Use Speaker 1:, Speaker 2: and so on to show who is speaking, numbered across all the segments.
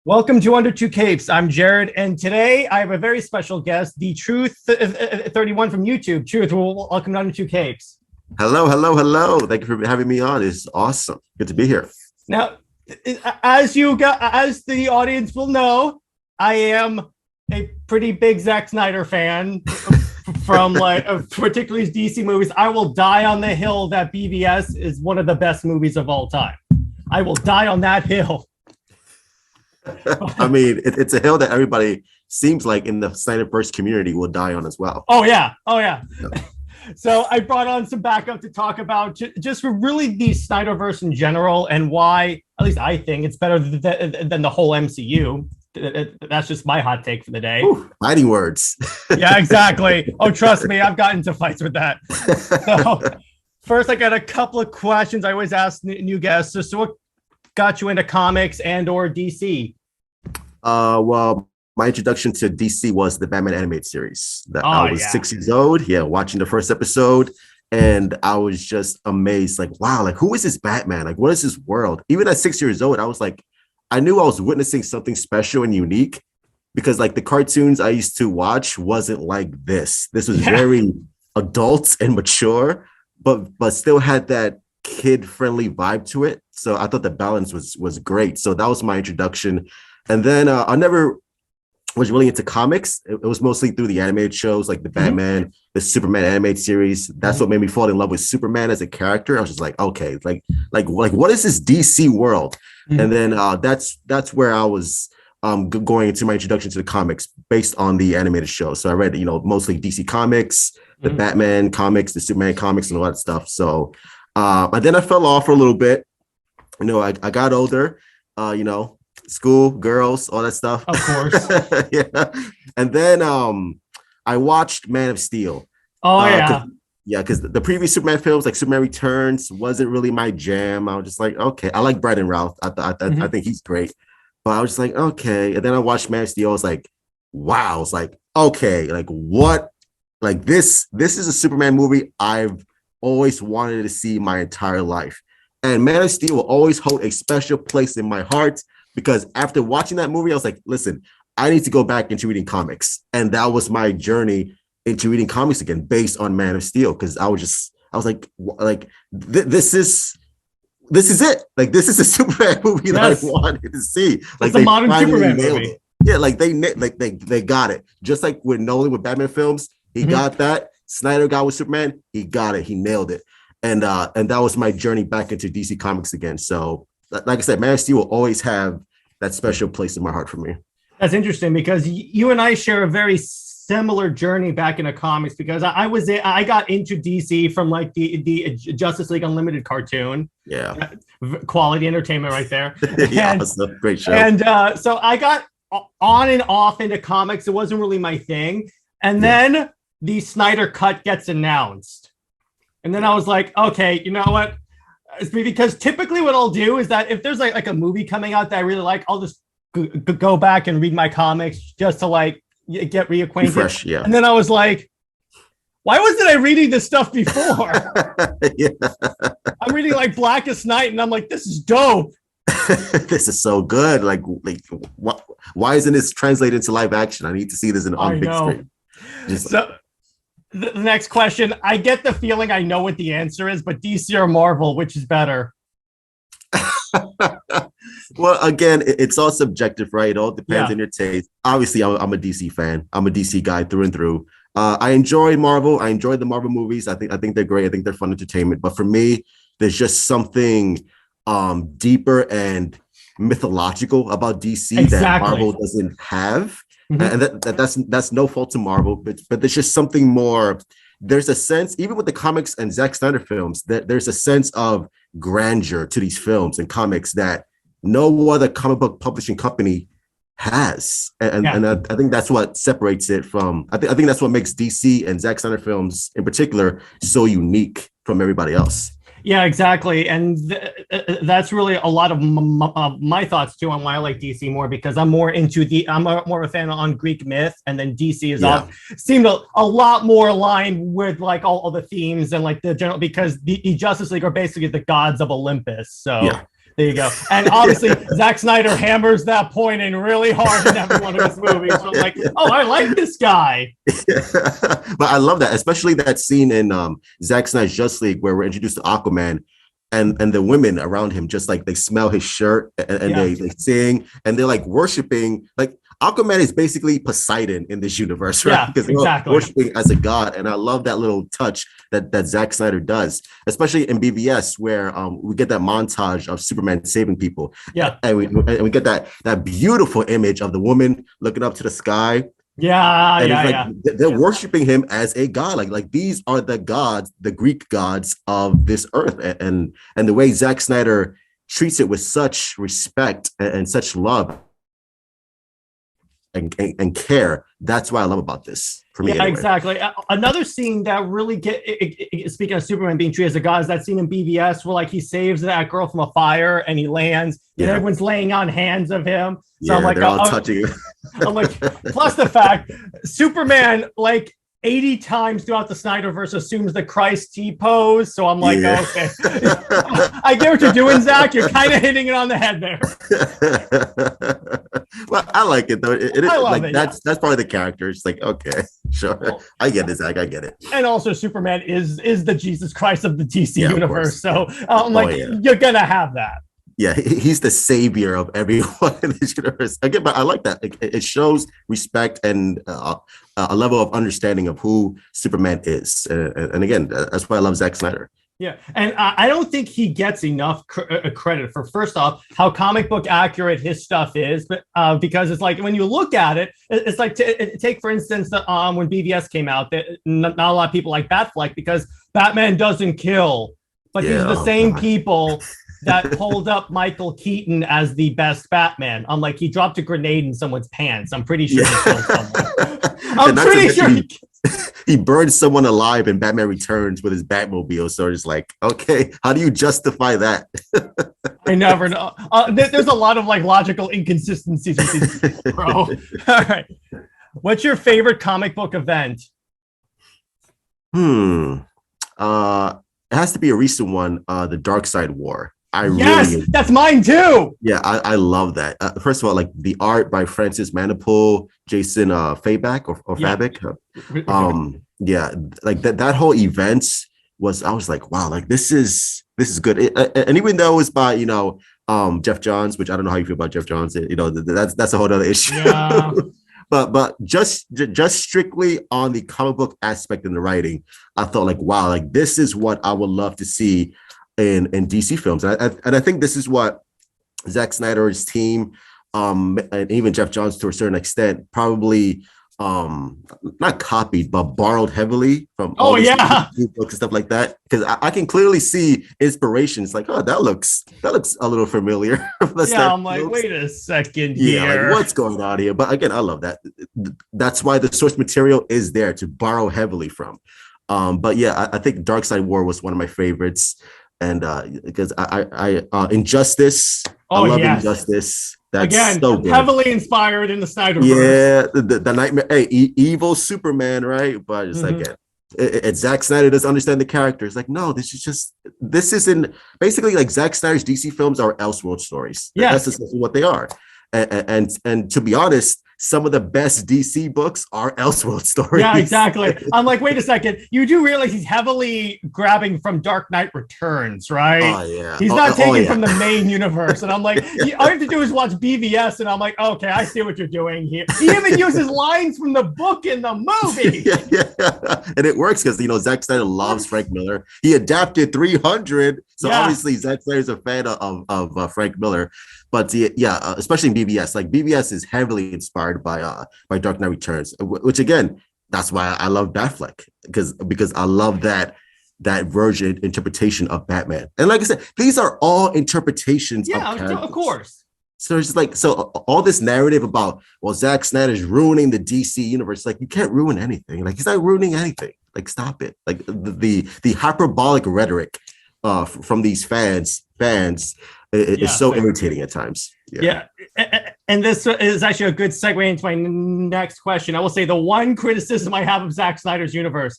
Speaker 1: Welcome to Under Two Capes. I'm Jared, and today I have a very special guest, The Truth 31 from YouTube. Truth, welcome to Under Two Capes.
Speaker 2: Hello, hello, hello. Thank you for having me on. It's awesome. Good to be here.
Speaker 1: Now, as the audience will know, I am a pretty big Zack Snyder fan from particularly his DC movies. I will die on the hill that BVS is one of the best movies of all time. I will die on that hill.
Speaker 2: I mean, it's a hill that everybody seems like in the SnyderVerse community will die on as well.
Speaker 1: Oh yeah. So I brought on some backup to talk about just really the Snyderverse in general and why, at least I think, it's better than the whole MCU. That's just my hot take for the day.
Speaker 2: Ooh, fighting words.
Speaker 1: Yeah, exactly. Oh, trust me, I've gotten into fights with that. So first, I got a couple of questions I always ask new guests. So what got you into comics and or DC?
Speaker 2: Well, my introduction to DC was the Batman animated series. I was 6 years old, watching the first episode, and I was just amazed, like, wow, like, who is this Batman? Like, what is this world? Even at 6 years old, I was like, I knew I was witnessing something special and unique because, like, the cartoons I used to watch wasn't like this. This was very adult and mature, but still had that kid-friendly vibe to it. So I thought the balance was great. So that was my introduction. And then I never was really into comics. It was mostly through the animated shows like the Batman, the Superman animated series. That's what made me fall in love with Superman as a character. I was just like, okay, like what is this DC world? And then that's where I was going into my introduction to the comics based on the animated show. So I read, mostly DC comics, the Batman comics, the Superman comics, and all that stuff. So and then I fell off for a little bit. I got older, school, girls, all that stuff.
Speaker 1: Of course.
Speaker 2: Yeah. And then I watched Man of Steel.
Speaker 1: Oh,
Speaker 2: because the previous Superman films, like Superman Returns, wasn't really my jam. I was just like, okay, I like Brandon Routh. I think he's great. But I was just like, okay. And then I watched Man of Steel. I was like, wow. It's like, okay, like what? Like this is a Superman movie I've always wanted to see my entire life. And Man of Steel will always hold a special place in my heart because after watching that movie, I was like, listen, I need to go back into reading comics. And that was my journey into reading comics again based on Man of Steel. Because I was like, this is it. Like, this is a Superman movie that I wanted to see. Like,
Speaker 1: it's a modern Superman movie.
Speaker 2: It. Yeah, like they got it. Just like with Nolan with Batman films, he got that. Snyder got with Superman, he got it. He nailed it. And that was my journey back into DC Comics again. So, like I said, Man of Steel will always have that special place in my heart for me.
Speaker 1: That's interesting because you and I share a very similar journey back into comics because I got into DC from like the Justice League Unlimited cartoon.
Speaker 2: Yeah.
Speaker 1: Quality entertainment right there.
Speaker 2: Yeah, it's a great show.
Speaker 1: And so I got on and off into comics. It wasn't really my thing. And then the Snyder Cut gets announced. And then I was like, okay, you know what? Because typically what I'll do is that if there's like a movie coming out that I really like, I'll just go back and read my comics just to like get reacquainted.
Speaker 2: Refresh, yeah.
Speaker 1: And then I was like, why wasn't I reading this stuff before? I'm reading like Blackest Night and I'm like, this is dope.
Speaker 2: This is so good. Like why isn't this translated into live action? I need to see this on big screen.
Speaker 1: The next question, I get the feeling I know what the answer is, but DC or Marvel, which is better?
Speaker 2: Well, again, it's all subjective, right? It all depends on your taste. Obviously, I'm a DC fan. I'm a DC guy through and through. I enjoy Marvel. I enjoy the Marvel movies. I think they're great. I think they're fun entertainment. But for me, there's just something deeper and mythological about DC that Marvel doesn't have. And that's no fault to Marvel, but there's just something more. There's a sense, even with the comics and Zack Snyder films, that there's a sense of grandeur to these films and comics that no other comic book publishing company has. And I think that's what separates it from. I think that's what makes DC and Zack Snyder films in particular so unique from everybody else.
Speaker 1: Yeah, exactly. And that's really a lot of my thoughts too on why I like DC more, because I'm more of a fan on Greek myth, and then DC is seemed a lot more aligned with like all the themes and like the general, because the Justice League are basically the gods of Olympus. So There you go. And obviously, Zack Snyder hammers that point in really hard in every one of his movies. So I'm like, oh, I like this guy.
Speaker 2: But I love that, especially that scene in Zack Snyder's Justice League where we're introduced to Aquaman, and the women around him just like they smell his shirt and they sing and they're like worshiping. Like Aquaman is basically Poseidon in this universe, right?
Speaker 1: Yeah,
Speaker 2: because
Speaker 1: exactly.
Speaker 2: they're worshiping as a god, and I love that little touch that Zack Snyder does, especially in BVS where we get that montage of Superman saving people.
Speaker 1: Yeah,
Speaker 2: and we get that beautiful image of the woman looking up to the sky.
Speaker 1: Yeah,
Speaker 2: and
Speaker 1: yeah,
Speaker 2: they're worshiping him as a god. Like these are the gods, the Greek gods of this earth, and the way Zack Snyder treats it with such respect and such love and care. That's what I love about this. For me, anyway.
Speaker 1: Exactly. Another scene that really speaking of Superman being treated as a god is that scene in BVS where like he saves that girl from a fire and he lands and everyone's laying on hands of him. So I'm like,
Speaker 2: they're all touching.
Speaker 1: I'm like, plus the fact Superman like 80 times throughout the Snyderverse assumes the Christ T pose. So I'm like, okay, I get what you're doing, Zach. You're kind of hitting it on the head there.
Speaker 2: Well, I like it though. It is like that's part of the character. It's like, okay, sure. I get it, Zach. I get it.
Speaker 1: And also Superman is the Jesus Christ of the DC universe. So I'm like, you're gonna have that.
Speaker 2: Yeah, he's the savior of everyone in this universe. Again, but I like that. It shows respect and a level of understanding of who Superman is. And again, that's why I love Zack Snyder.
Speaker 1: Yeah, and I don't think he gets enough credit for, first off, how comic book accurate his stuff is, but because it's like when you look at it, it's like take for instance when BVS came out, that not a lot of people like Batfleck because Batman doesn't kill, but these are the same people that hold up Michael Keaton as the best Batman. I'm like, he dropped a grenade in someone's pants. I'm pretty sure he killed someone. I'm pretty sure
Speaker 2: he burned someone alive in Batman Returns with his Batmobile. So it's like, okay, how do you justify that?
Speaker 1: I never know. There's a lot of like logical inconsistencies with these people, bro. All right. What's your favorite comic book event?
Speaker 2: It has to be a recent one, the Dark Side War.
Speaker 1: That's mine too.
Speaker 2: Yeah, I love that. First of all, like the art by Francis Manapul, Jason Fabak or Fabik. Like that whole event was. I was like, wow, like this is good. And even though it was by Jeff Johns, which I don't know how you feel about Jeff Johns. That's a whole other issue.
Speaker 1: Yeah.
Speaker 2: But just strictly on the comic book aspect in the writing, I thought like, wow, like this is what I would love to see in DC films. And I think this is what Zack Snyder's team, and even Jeff Johns to a certain extent, probably not copied, but borrowed heavily from all these books and stuff like that. Because I can clearly see inspirations like, oh, that looks a little familiar.
Speaker 1: I'm like, wait a second here.
Speaker 2: Yeah, like, what's going on here? But again, I love that. That's why the source material is there to borrow heavily from. But yeah, I think Dark Side War was one of my favorites. And because I Injustice, I love Injustice. That's again so good.
Speaker 1: Heavily inspired in the Snyderverse.
Speaker 2: Yeah, the nightmare. Hey, evil Superman, right? But it's like Zack Snyder doesn't understand the characters. Like, no, this isn't basically like Zack Snyder's DC films are Elseworld stories. Yeah, that's essentially what they are. And to be honest, some of the best DC books are Elseworld stories.
Speaker 1: Yeah, exactly. I'm like, wait a second. You do realize he's heavily grabbing from Dark Knight Returns, right?
Speaker 2: Oh, yeah.
Speaker 1: He's not taking from the main universe. And I'm like, all you have to do is watch BVS. And I'm like, okay, I see what you're doing here. He even uses lines from the book in the movie.
Speaker 2: Yeah. And it works because, Zack Snyder loves Frank Miller. He adapted 300. So obviously Zack Snyder's a fan of Frank Miller. But especially in BVS, like BVS is heavily inspired by Dark Knight Returns, which again, that's why I love Batfleck because I love that version interpretation of Batman. And like I said, these are all interpretations.
Speaker 1: Of course.
Speaker 2: So it's like all this narrative about Zack Snyder's ruining the DC universe. Like you can't ruin anything. Like he's not ruining anything. Like stop it. Like the hyperbolic rhetoric from these fans is so irritating at times.
Speaker 1: Yeah. And this is actually a good segue into my next question. I will say the one criticism I have of Zack Snyder's universe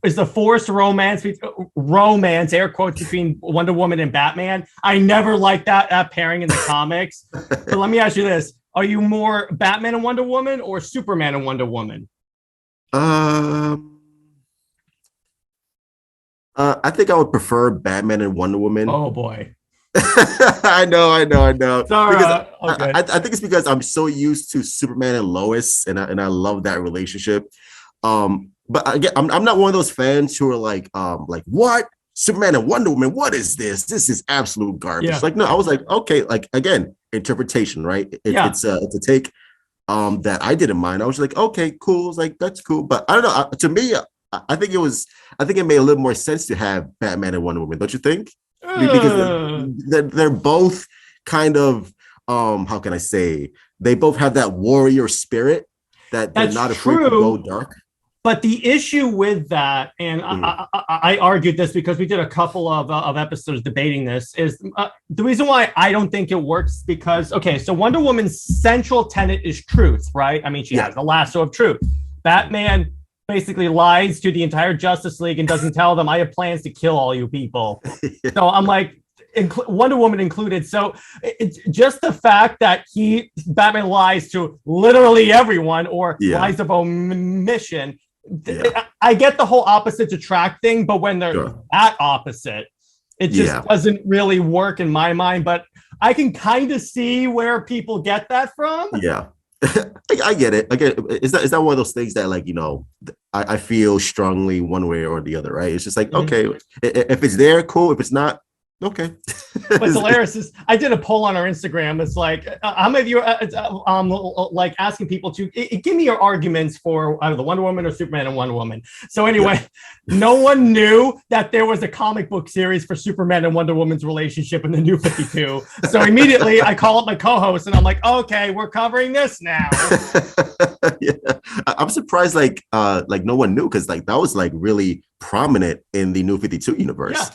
Speaker 1: is the forced romance, air quotes, between Wonder Woman and Batman. I never liked that pairing in the comics. But let me ask you this. Are you more Batman and Wonder Woman or Superman and Wonder Woman?
Speaker 2: I think I would prefer Batman and Wonder Woman.
Speaker 1: Oh boy.
Speaker 2: I know.
Speaker 1: Sorry,
Speaker 2: I think it's because I'm so used to Superman and Lois, and I love that relationship. But again, I'm not one of those fans who are like what? Superman and Wonder Woman, what is this? This is absolute garbage.
Speaker 1: Yeah.
Speaker 2: Like, no, I was like, okay, like again, interpretation, right? It's a take that I didn't mind. I was like, okay, cool. I was like, that's cool. But I don't know. To me, I think it made a little more sense to have Batman and Wonder Woman, don't you think? Because they're both kind of how can I say, they both have that warrior spirit that they're not afraid to go dark.
Speaker 1: But the issue with that, and I argued this because we did a couple of episodes debating this, is the reason why I don't think it works because, okay, so Wonder Woman's central tenet is truth, right? I mean, she has the lasso of truth. Batman basically lies to the entire Justice League and doesn't tell them, I have plans to kill all you people. So I'm like, Wonder Woman included. So it's just the fact that Batman lies to literally everyone or lies of omission. I get the whole opposites attract thing, but when they're that opposite, it just doesn't really work in my mind. But I can kind of see where people get that from.
Speaker 2: Yeah. I get it. Is that one of those things that, like, you know, I feel strongly one way or the other, right? It's just like, okay, if it's there, cool. If it's not, okay.
Speaker 1: What's hilarious is I did a poll on our Instagram. It's like, how many of you like asking people to give me your arguments for either the Wonder Woman or Superman and Wonder Woman. So anyway, no one knew that there was a comic book series for Superman and Wonder Woman's relationship in the New 52. So immediately I call up my co-host and I'm like, okay, we're covering this now.
Speaker 2: I'm surprised like no one knew, because like that was like really prominent in the New 52 universe.
Speaker 1: Yeah.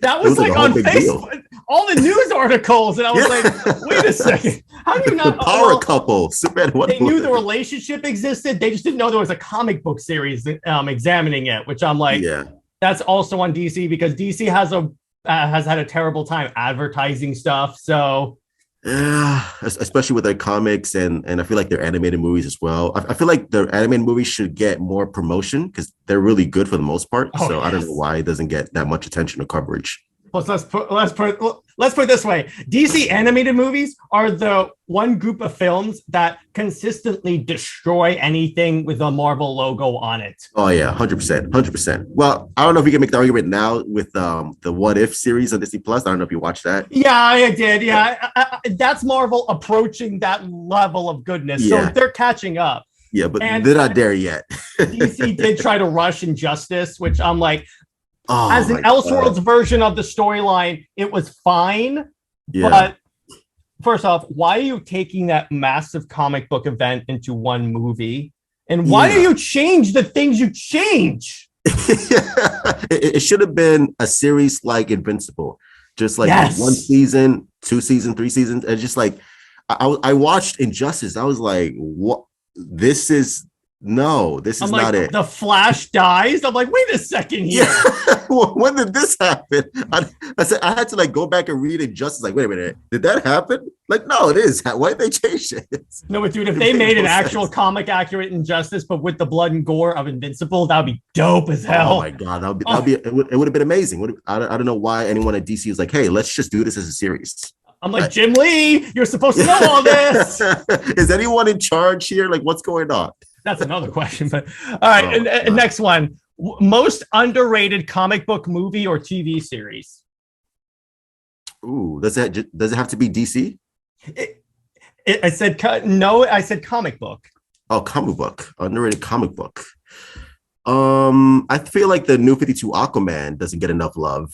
Speaker 1: That was like on Facebook, all the news articles, and I was like, "Wait a second, how do you not?"
Speaker 2: The power couple, Superman.
Speaker 1: They knew the relationship existed. They just didn't know there was a comic book series examining it. Which I'm like, that's also on DC because DC has had a terrible time advertising stuff. So
Speaker 2: especially with their comics and I feel like their animated movies as well. I feel like their animated movies should get more promotion because they're really good for the most part. I don't know why it doesn't get that much attention or coverage.
Speaker 1: Plus, let's put it this way: DC animated movies are the one group of films that consistently destroy anything with a Marvel logo on it.
Speaker 2: Oh yeah, 100%. Well, I don't know if we can make the argument now with the What If series on Disney Plus. I don't know if you watched that.
Speaker 1: Yeah, I did. Yeah, that's Marvel approaching that level of goodness, so they're catching up.
Speaker 2: Yeah, but they're not there yet.
Speaker 1: DC did try to rush Injustice, which I'm like, as an Elseworlds version of the storyline, it was fine. Yeah. But first off, why are you taking that massive comic book event into one movie? And why do you change the things you change?
Speaker 2: It should have been a series like Invincible. Just like 1 season, 2 seasons, 3 seasons. And just like, I watched Injustice. I was like, what? This is not it. The
Speaker 1: Flash dies. I'm like, wait a second here.
Speaker 2: When did this happen? I said I had to like go back and read Injustice. Like, wait a minute, did that happen? Like, no, it is. Why did they change it?
Speaker 1: No, but dude, if they made an actual comic accurate Injustice, but with the blood and gore of Invincible, that would be dope as hell.
Speaker 2: Oh my god, it would have been amazing. I don't know why anyone at DC was like, hey, let's just do this as a series.
Speaker 1: I'm like, Jim Lee, you're supposed to know all this.
Speaker 2: Is anyone in charge here? Like, what's going on?
Speaker 1: That's another question. But all right, next one. Most underrated comic book movie or TV series?
Speaker 2: Ooh, does it have to be DC?
Speaker 1: I said no. I said comic book.
Speaker 2: Oh, comic book. Underrated comic book. I feel like the New 52 Aquaman doesn't get enough love.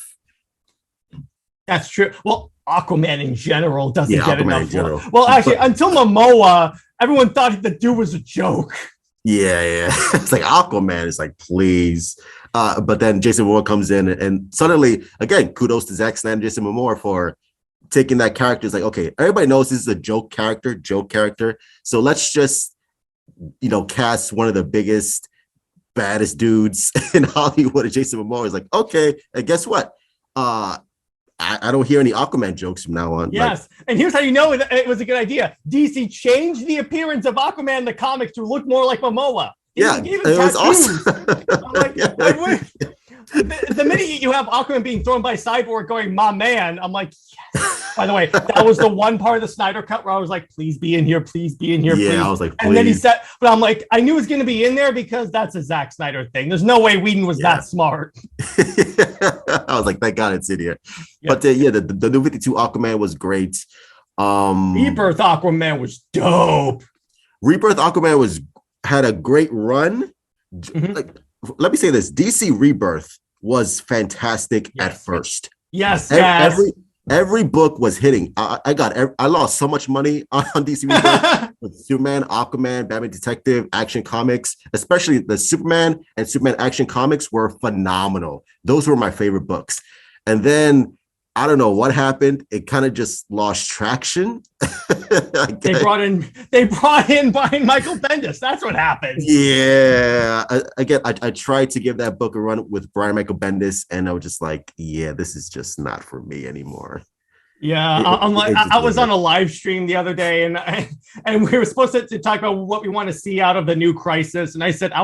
Speaker 1: That's true. Well, Aquaman in general doesn't get enough love.
Speaker 2: Well,
Speaker 1: actually, until Momoa, everyone thought the dude was a joke.
Speaker 2: Yeah. It's like Aquaman. It's like, please. But then Jason Momoa comes in and suddenly, again, kudos to Zack Snyder and Jason Momoa for taking that character is like, okay, everybody knows this is a joke character. So let's just, cast one of the biggest, baddest dudes in Hollywood. Jason Momoa is like, okay, and guess what? I don't hear any Aquaman jokes from now on.
Speaker 1: Yes, and here's how you know it was a good idea. DC changed the appearance of Aquaman in the comics to look more like Momoa.
Speaker 2: It was awesome.
Speaker 1: The minute you have Aquaman being thrown by Cyborg going, my man, I'm like, yes. By the way, that was the one part of the Snyder cut where I was like, please be in here, please be in here.
Speaker 2: Yeah,
Speaker 1: please.
Speaker 2: I was like, please.
Speaker 1: And then he said, but I'm like, I knew it was going to be in there because that's a Zack Snyder thing. There's no way Whedon was that smart.
Speaker 2: I was like, thank God it's in here. Yeah. But the new 52 Aquaman was great.
Speaker 1: Rebirth Aquaman was dope.
Speaker 2: Rebirth Aquaman had a great run. Mm-hmm. Like, let me say this: DC Rebirth was fantastic at first.
Speaker 1: Yes,
Speaker 2: every book was hitting. I lost so much money on DC Rebirth with Superman, Aquaman, Batman Detective, Action Comics, especially the Superman and Superman Action Comics were phenomenal. Those were my favorite books. And then I don't know what happened. It kind of just lost traction.
Speaker 1: They brought in Brian Michael Bendis. That's what happened.
Speaker 2: Yeah. I tried to give that book a run with Brian Michael Bendis, and I was just like, yeah, this is just not for me anymore.
Speaker 1: Yeah, I was on a live stream the other day, and we were supposed to talk about what we want to see out of the new Crisis, and I said I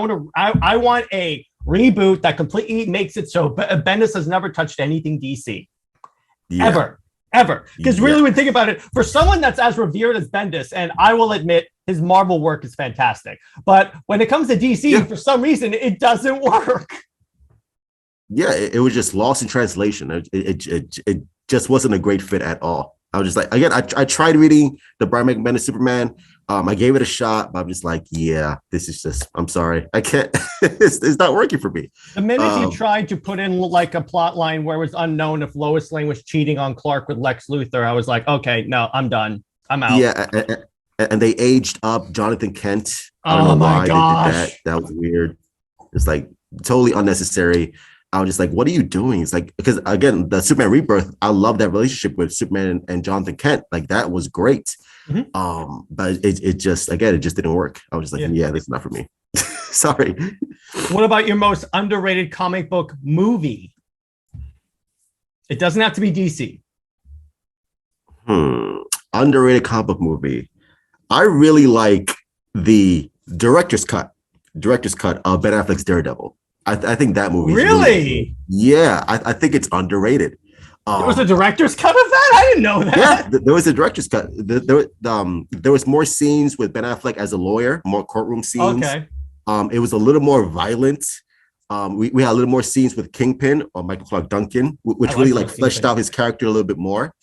Speaker 1: want a reboot that completely makes it so Bendis has never touched anything DC. Yeah. Ever. Because really, when you think about it, for someone that's as revered as Bendis, and I will admit his Marvel work is fantastic, but when it comes to DC, for some reason, it doesn't work.
Speaker 2: Yeah, it was just lost in translation. It just wasn't a great fit at all. I was just like, again, I tried reading the Brian Michael Bendis Superman. I gave it a shot, but I'm just like, yeah, this is just, I'm sorry. I can't, it's not working for me.
Speaker 1: The minute you tried to put in like a plot line where it was unknown if Lois Lane was cheating on Clark with Lex Luthor, I was like, okay, no, I'm done. I'm out.
Speaker 2: Yeah, and they aged up Jonathan Kent. I don't
Speaker 1: know
Speaker 2: why
Speaker 1: gosh.
Speaker 2: They did that. That was weird. It's like totally unnecessary. I was just like, what are you doing? It's like, because again, the Superman Rebirth, I love that relationship with Superman and Jonathan Kent. Like that was great. Mm-hmm. But it just didn't work. I was just like, yeah, this is not for me. Sorry.
Speaker 1: What about your most underrated comic book movie? It doesn't have to be DC.
Speaker 2: Underrated comic book movie. I really like the director's cut of Ben Affleck's Daredevil. I think that movie.
Speaker 1: Really?
Speaker 2: Yeah, I think it's underrated.
Speaker 1: There was a director's cut of that? I didn't know that.
Speaker 2: Yeah, there was a director's cut. There was more scenes with Ben Affleck as a lawyer, more courtroom scenes. Okay. It was a little more violent. We had a little more scenes with Kingpin or Michael Clark Duncan, which really fleshed out his character a little bit more.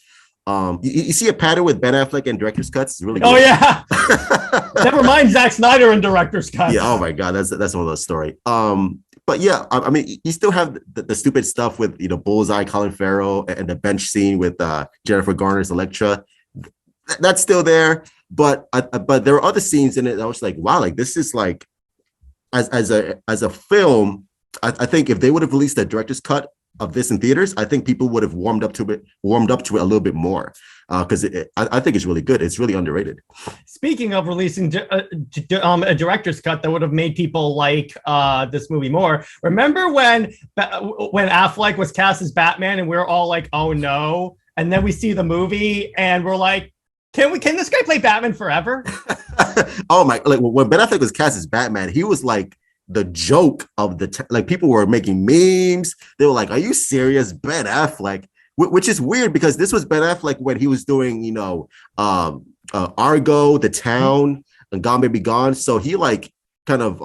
Speaker 2: You see a pattern with Ben Affleck and director's cuts. It's really good.
Speaker 1: Oh yeah. Never mind Zack Snyder and director's cuts.
Speaker 2: Yeah. Oh my God, that's one of those stories. But yeah, I mean, you still have the stupid stuff with Bullseye, Colin Farrell, and the bench scene with Jennifer Garner's Elektra. That's still there, but there are other scenes in it that I was like, wow, like this is like as a film. I think if they would have released a director's cut of this in theaters, I think people would have warmed up to it a little bit more because I think it's really good. It's really underrated.
Speaker 1: Speaking of releasing a director's cut that would have made people like this movie more, remember when Affleck was cast as Batman and we were all like, oh no, and then we see the movie and we're like, can this guy play Batman forever?
Speaker 2: Oh my! Like when Ben Affleck was cast as Batman, he was like the joke of like people were making memes. They were like, are you serious? Ben Affleck, which is weird because this was Ben Affleck when he was doing, Argo, The Town, and Gone Baby Gone. So he like kind of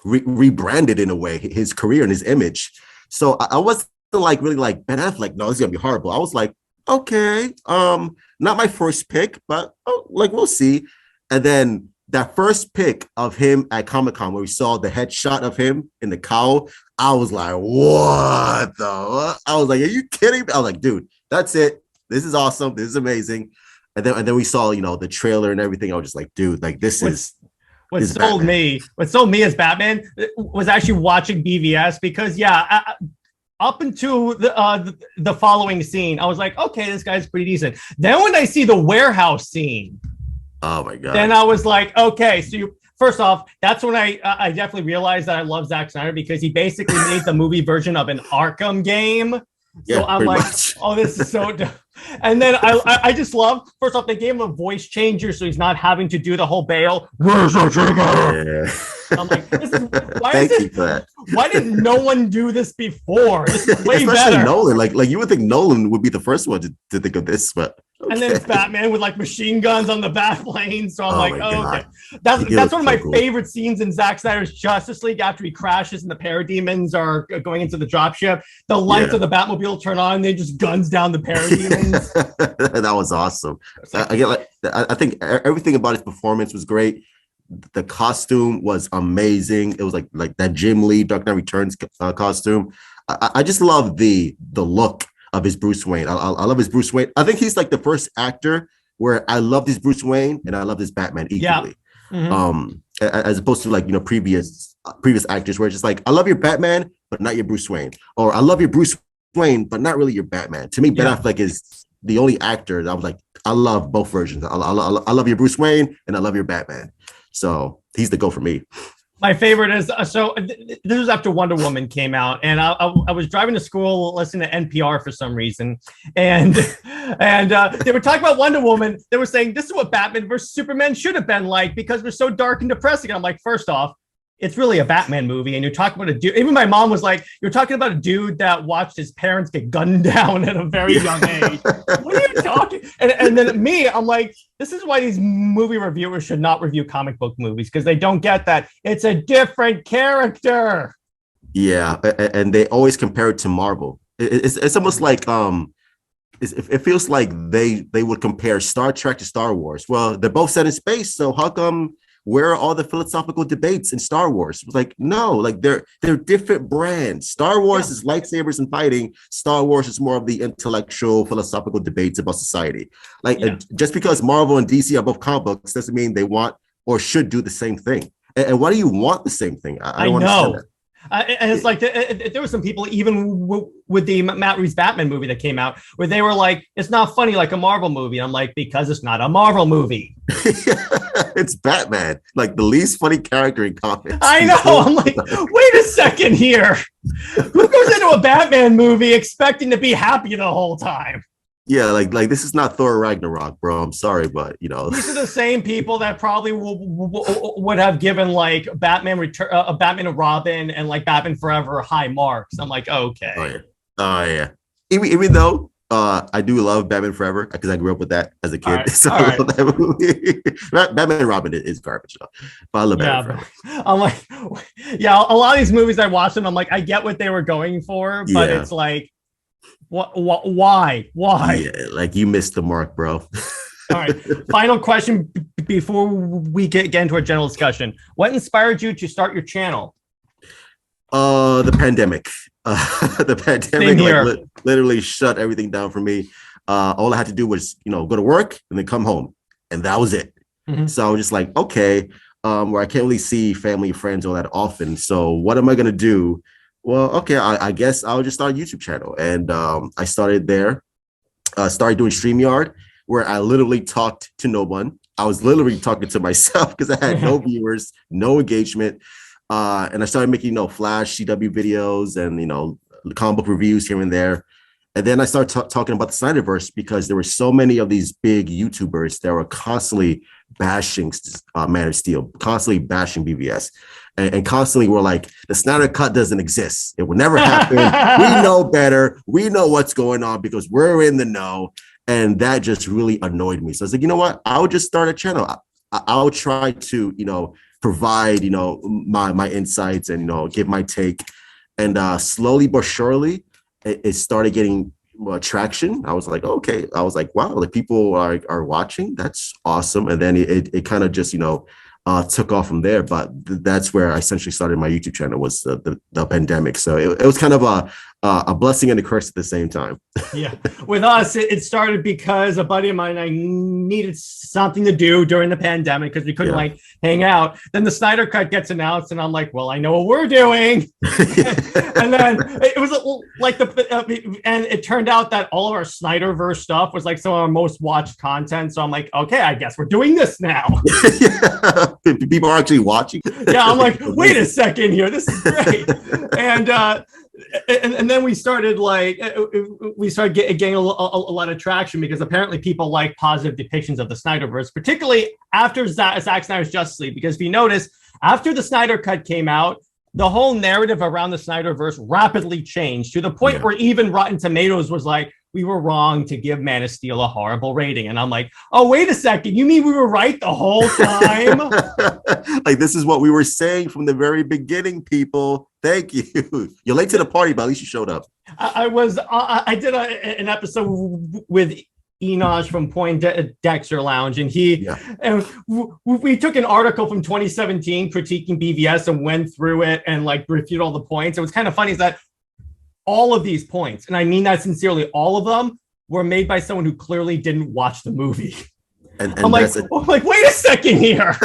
Speaker 2: rebranded in a way his career and his image. So I wasn't like really like Ben Affleck. No, this is gonna be horrible. I was like, okay, not my first pick, but we'll see. And then that first pick of him at Comic-Con where we saw the headshot of him in the cowl, I was like, what the? I was like, are you kidding me? I was like, dude, that's it. This is awesome. This is amazing. And then we saw, the trailer and everything. I was just like, dude, like
Speaker 1: what sold me as Batman was actually watching BVS because up until the following scene, I was like, okay, this guy's pretty decent. Then when I see the warehouse scene,
Speaker 2: oh my god,
Speaker 1: then I was like, okay, so first off, that's when I definitely realized that I love Zack Snyder, because he basically made the movie version of an Arkham game. So
Speaker 2: yeah,
Speaker 1: I'm like,
Speaker 2: much.
Speaker 1: oh, this is so dope. And then I just love, first off, they gave him a voice changer, so he's not having to do the whole Bale. Where's the trigger?
Speaker 2: Yeah.
Speaker 1: I'm like, why didn't no one do this before? This is way
Speaker 2: Especially
Speaker 1: better.
Speaker 2: Nolan. Like you would think Nolan would be the first one to think of this, but okay.
Speaker 1: And then it's Batman with like machine guns on the bat plane. So I'm like, oh, okay. That's one of my favorite scenes in Zack Snyder's Justice League, after he crashes and the parademons are going into the dropship. The lights of the Batmobile turn on and they just guns down the parademons.
Speaker 2: That was awesome. I think everything about his performance was great. The costume was amazing. It was like that Jim Lee Dark Knight Returns costume. I just love the look of his Bruce Wayne. I love his Bruce Wayne. I think he's like the first actor where I love this Bruce Wayne and I love this Batman equally. Yeah. Mm-hmm. As opposed to like, you know, previous actors where it's just like, I love your Batman, but not your Bruce Wayne. Or I love your Bruce Wayne, but not really your Batman. To me, Ben Affleck is the only actor that I was like, I love both versions. I love your Bruce Wayne and I love your Batman. So he's the go for me.
Speaker 1: My favorite is, this was after Wonder Woman came out, and I was driving to school listening to NPR for some reason, and they were talking about Wonder Woman. They were saying this is what Batman versus Superman should have been like, because we're so dark and depressing. And I'm like, first off, it's really a Batman movie, and you're talking about a dude. Even my mom was like, you're talking about a dude that watched his parents get gunned down at a very young age. What are you talking? And then me, I'm like, this is why these movie reviewers should not review comic book movies, because they don't get that it's a different character.
Speaker 2: Yeah, and they always compare it to Marvel. It's almost like it feels like they would compare Star Trek to Star Wars. Well, they're both set in space, so how come? Where are all the philosophical debates in Star Wars? It was like, no, like they're different brands. Star Wars is lightsabers and fighting. Star Wars is more of the intellectual, philosophical debates about society. Like just because Marvel and DC are both comic books doesn't mean they want or should do the same thing. And why do you want the same thing? I don't understand that.
Speaker 1: And it's like there were some people, even with the Matt Reeves Batman movie that came out, where they were like, it's not funny like a Marvel movie. I'm like, because it's not a Marvel movie.
Speaker 2: It's Batman, like the least funny character in comics.
Speaker 1: I know. I'm like, wait a second here. Who goes into a Batman movie expecting to be happy the whole time?
Speaker 2: Yeah, like this is not Thor Ragnarok, bro. I'm sorry, but you know,
Speaker 1: these are the same people that probably would have given like Batman and Robin and like Batman Forever high marks. I'm like, okay.
Speaker 2: Oh yeah. Even though I do love Batman Forever because I grew up with that as a kid. Right. So I love that movie. Batman and Robin is garbage though. But I love Batman Forever.
Speaker 1: I'm like, yeah, a lot of these movies I watched them, I'm like, I get what they were going for, but it's like, why?
Speaker 2: Yeah, like you missed the mark, bro.
Speaker 1: All right. Final question before we get into our general discussion. What inspired you to start your channel?
Speaker 2: The pandemic. The pandemic literally shut everything down for me. All I had to do was, go to work and then come home, and that was it. Mm-hmm. So I was just like, okay, where I can't really see family and friends all that often. So what am I gonna do? Well, okay, I guess I'll just start a YouTube channel. And I started there, started doing StreamYard, where I literally talked to no one. I was literally talking to myself because I had no viewers, no engagement. And I started making, Flash CW videos and, comic book reviews here and there. And then I started talking about the SnyderVerse because there were so many of these big YouTubers that were constantly bashing Man of Steel, constantly bashing BVS. And constantly were like, the Snyder Cut doesn't exist. It will never happen. We know better. We know what's going on because we're in the know. And that just really annoyed me. So I was like, you know what? I'll just start a channel. I'll try to, provide, my insights and, give my take. And slowly but surely, it started getting traction. I was like, okay. I was like, wow, like people are watching. That's awesome. And then it kind of just, took off from there. But that's where I essentially started my YouTube channel was the pandemic. So it was kind of a blessing and a curse at the same time.
Speaker 1: Yeah, with us, it started because a buddy of mine and I needed something to do during the pandemic because we couldn't like hang out. Then the Snyder Cut gets announced, and I'm like, well, I know what we're doing. And then it was like and it turned out that all of our SnyderVerse stuff was like some of our most watched content. So I'm like, okay, I guess we're doing this now.
Speaker 2: People are actually watching.
Speaker 1: Yeah, I'm like, wait a second here, this is great. And then we started getting a lot of traction because apparently people like positive depictions of the Snyderverse, particularly after Zack Snyder's Justice League. Because if you notice, after the Snyder Cut came out, the whole narrative around the Snyderverse rapidly changed to the point where even Rotten Tomatoes was like, we were wrong to give Man of Steel a horrible rating. And I'm like, oh, wait a second. You mean we were right the whole time?
Speaker 2: Like, this is what we were saying from the very beginning, people. Thank you. You're late to the party, but at least you showed up.
Speaker 1: I did an episode with Enosh from Poindexter Lounge, and we took an article from 2017 critiquing BVS and went through it and like refuted all the points. It was kind of funny is that all of these points, and I mean that sincerely, all of them were made by someone who clearly didn't watch the movie. And I'm like, wait a second here.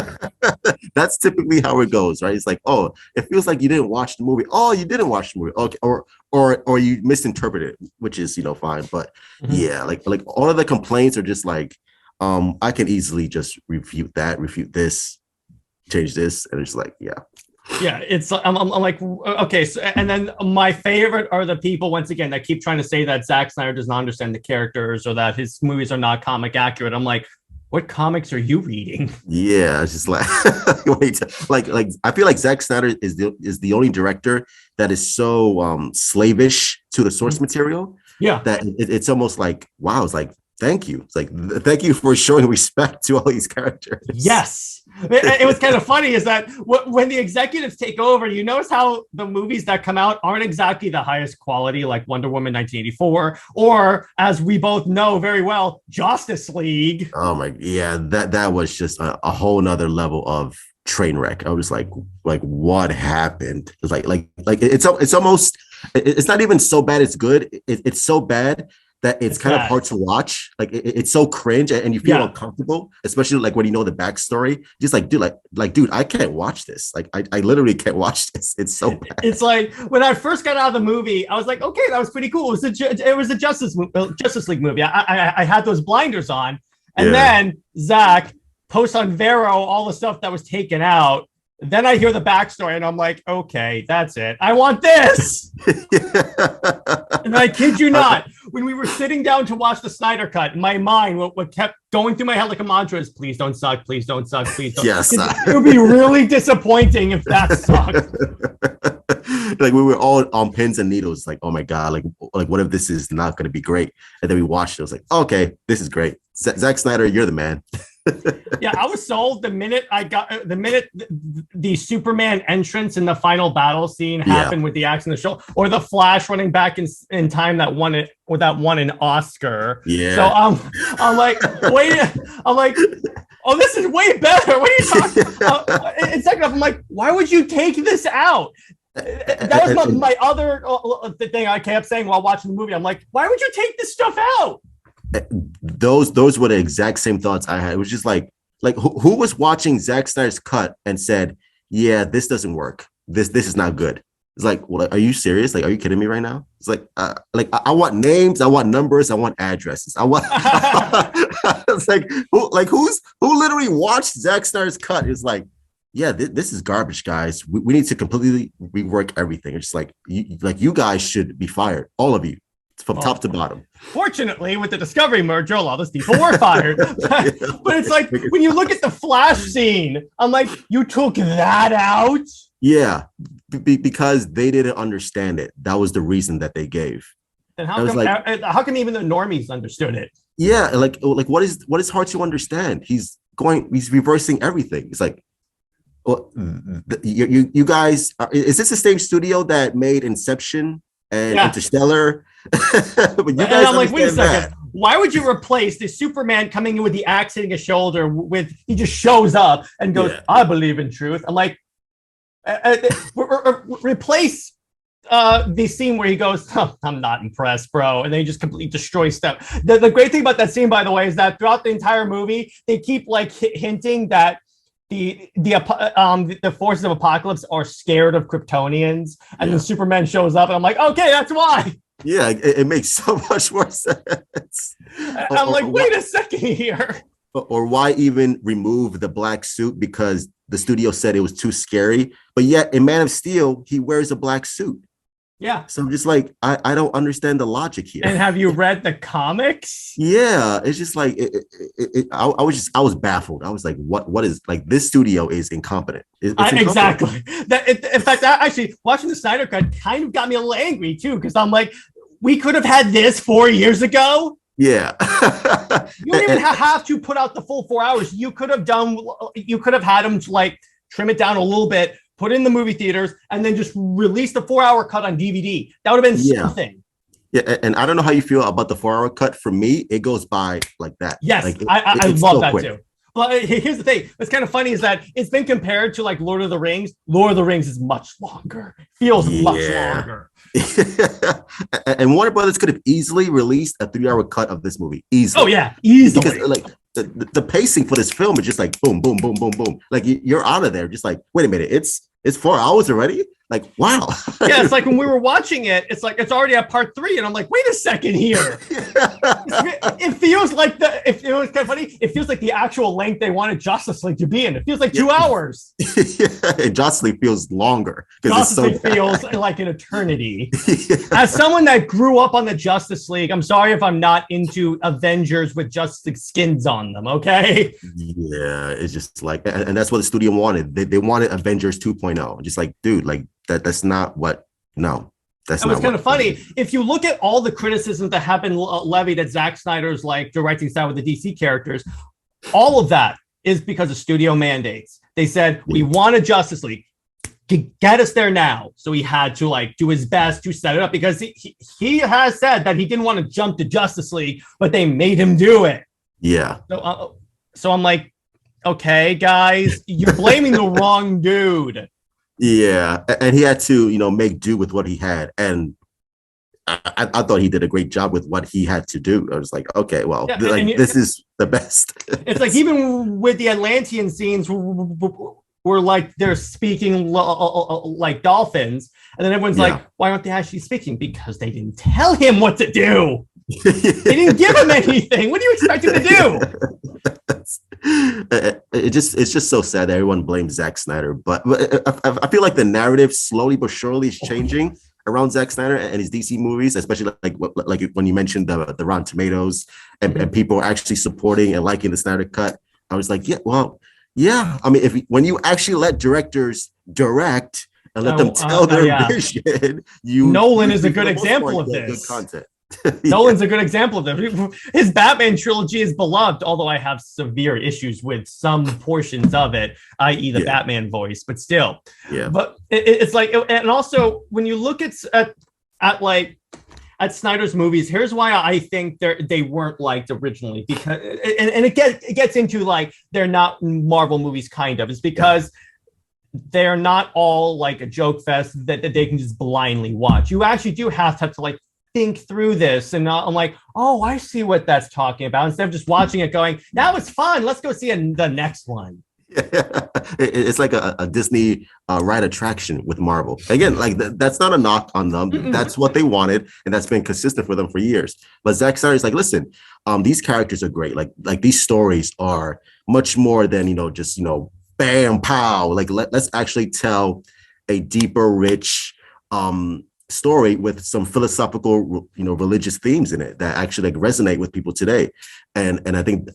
Speaker 2: That's typically how it goes, right? It's like, oh, it feels like you didn't watch the movie. Oh, you didn't watch the movie. Okay, or you misinterpreted it, which is fine. But yeah, like all of the complaints are just like, I can easily just refute this, change this, and it's like, yeah.
Speaker 1: Yeah, it's I'm like, okay, so and then my favorite are the people once again that keep trying to say that Zack Snyder does not understand the characters or that his movies are not comic accurate. I'm like, what comics are you reading? Yeah,
Speaker 2: it's just like like I feel like Zack Snyder is the only director that is so slavish to the source material.
Speaker 1: Yeah,
Speaker 2: that it's almost like, wow, it's like, thank you. It's like, thank you for showing respect to all these characters.
Speaker 1: Yes. It was kind of funny is that when the executives take over, you notice how the movies that come out aren't exactly the highest quality, like Wonder Woman 1984, or as we both know very well, Justice League.
Speaker 2: Oh my, yeah, that was just a whole nother level of train wreck. I was like what happened? It's like it's almost, it's not even so bad it's good. It's so bad that it's kind of hard to watch. Like it's so cringe and you feel uncomfortable, especially like when you know the backstory. Just like, dude, I can't watch this. Like I literally can't watch this. It's so bad.
Speaker 1: It's like when I first got out of the movie, I was like, okay, that was pretty cool. It was a Justice League movie. I had those blinders on, and then Zach posts on Vero all the stuff that was taken out. Then I hear the backstory and I'm like, okay, that's it. I want this. And I kid you not, when we were sitting down to watch the Snyder Cut, in my mind, what kept going through my head like a mantra is, please don't suck, please don't suck, please don't.
Speaker 2: Yes.
Speaker 1: It would be really disappointing if that sucked.
Speaker 2: Like we were all on pins and needles, like, oh my God, like what if this is not going to be great? And then we watched it. I was like, okay, this is great. Zack Snyder, you're the man.
Speaker 1: Yeah, I was sold the minute the Superman entrance in the final battle scene happened with the axe in the shoulder, or the Flash running back in time that won an Oscar.
Speaker 2: Yeah.
Speaker 1: So I'm like, wait, I'm like, oh, this is way better. What are you talking? And second off, I'm like, why would you take this out? That was my other thing I kept saying while watching the movie. I'm like, why would you take this stuff out?
Speaker 2: Those were the exact same thoughts I had. It was just like who was watching Zack Snyder's cut and said, yeah, this doesn't work. This is not good. It's like, well, are you serious? Like, are you kidding me right now? It's like I want names, I want numbers, I want addresses. I want it's like who literally watched Zack Snyder's cut is like, yeah, this is garbage, guys. We need to completely rework everything. It's like you guys should be fired, all of you. From top to bottom.
Speaker 1: Fortunately, with the Discovery merger, a lot of those people were fired. But it's like when you look at the Flash scene, I'm like, you took that out?
Speaker 2: Yeah, because they didn't understand it. That was the reason that they gave.
Speaker 1: And how come even the normies understood it?
Speaker 2: Yeah, like what is hard to understand? He's reversing everything. It's like, well, you guys, is this the same studio that made Inception and Interstellar? But you guys,
Speaker 1: I'm like, wait a second. Why would you replace the Superman coming in with the axe hitting his shoulder with he just shows up and goes, I believe in truth? I'm like, replace the scene where he goes, oh, I'm not impressed, bro, and then he just completely destroys stuff. The great thing about that scene, by the way, is that throughout the entire movie, they keep like hinting that the forces of apocalypse are scared of Kryptonians, and then Superman shows up, and I'm like, okay, that's why.
Speaker 2: Yeah, it makes so much more sense.
Speaker 1: I'm like, wait a second here.
Speaker 2: Or why even remove the black suit, because the studio said it was too scary, but yet in Man of Steel he wears a black suit.
Speaker 1: Yeah.
Speaker 2: So I'm just like, I don't understand the logic here.
Speaker 1: And have you read the comics?
Speaker 2: Yeah, it's just like I was baffled. I was like, what is, like, this studio is incompetent. It's incompetent.
Speaker 1: Exactly. In fact, that actually watching the Snyder Cut kind of got me a little angry too, because I'm like, we could have had this 4 years ago.
Speaker 2: Yeah.
Speaker 1: You don't even have to put out the full 4 hours. You could have had them like trim it down a little bit, put it in the movie theaters, and then just release the 4 hour cut on DVD. That would have been something.
Speaker 2: Yeah, and I don't know how you feel about the 4 hour cut. For me, it goes by like that.
Speaker 1: Yes,
Speaker 2: like
Speaker 1: I love that
Speaker 2: quick.
Speaker 1: too. But here's the thing. What's kind of funny is that it's been compared to like Lord of the Rings. Lord of the Rings is much longer. Feels much longer.
Speaker 2: And Warner Brothers could have easily released a 3 hour cut of this movie. Easily.
Speaker 1: Oh yeah, easily.
Speaker 2: Because like the pacing for this film is just like boom, boom, boom, boom, boom. Like you're out of there. Just like, wait a minute, it's 4 hours already? Like, wow.
Speaker 1: Yeah, it's like when we were watching it, it's like it's already at part 3, and I'm like, wait a second here. It feels like if it was kind of funny, it feels like the actual length they wanted Justice League to be in. It feels like 2 hours.
Speaker 2: And Justice League feels longer.
Speaker 1: Justice League feels like an eternity. As someone that grew up on the Justice League, I'm sorry if I'm not into Avengers with Justice skins on them, okay?
Speaker 2: Yeah, it's just like, and that's what the studio wanted. They wanted Avengers 2.0. Just like, dude, like that's not what, no. That's not. It's
Speaker 1: kind of funny. If you look at all the criticisms that have been levied at Zack Snyder's like directing style with the DC characters, all of that is because of studio mandates. They said, we want a Justice League. Get us there now. So he had to like do his best to set it up, because he has said that he didn't want to jump to Justice League, but they made him do it.
Speaker 2: Yeah.
Speaker 1: So I'm like, okay, guys, you're blaming the wrong dude.
Speaker 2: Yeah, and he had to, make do with what he had, and I thought he did a great job with what he had to do. I was like, okay, well, this is the best.
Speaker 1: It's like even with the Atlantean scenes where like they're speaking like dolphins, and then everyone's like, why aren't they actually speaking? Because they didn't tell him what to do. They didn't give him anything. What do you expect him to do?
Speaker 2: It's just so sad that everyone blames Zack Snyder, but I feel like the narrative slowly but surely is changing around Zack Snyder and his DC movies, especially like when you mentioned the Rotten Tomatoes and people are actually supporting and liking the Snyder Cut. I was like, yeah. I mean, when you actually let directors direct and let them tell their vision,
Speaker 1: Nolan is a good example of this. Good content. Nolan's a good example of that. His Batman trilogy is beloved, although I have severe issues with some portions of it, i.e. the Batman voice, but still. Yeah. But it's like, and also when you look at Snyder's movies, here's why I think they weren't liked originally, because and it gets into like they're not Marvel movies, kind of. It's because they're not all like a joke fest that they can just blindly watch. You actually do have to like think through this, and I'm like, oh, I see what that's talking about, instead of just watching it going, that was fun, let's go see the next one.
Speaker 2: It's like a Disney ride attraction with Marvel. Again, like that's not a knock on them. That's what they wanted, and that's been consistent for them for years. But Zack Snyder is like, listen, these characters are great. Like these stories are much more than just bam pow. Like let's actually tell a deeper, rich story with some philosophical, religious themes in it that actually like resonate with people today. And I think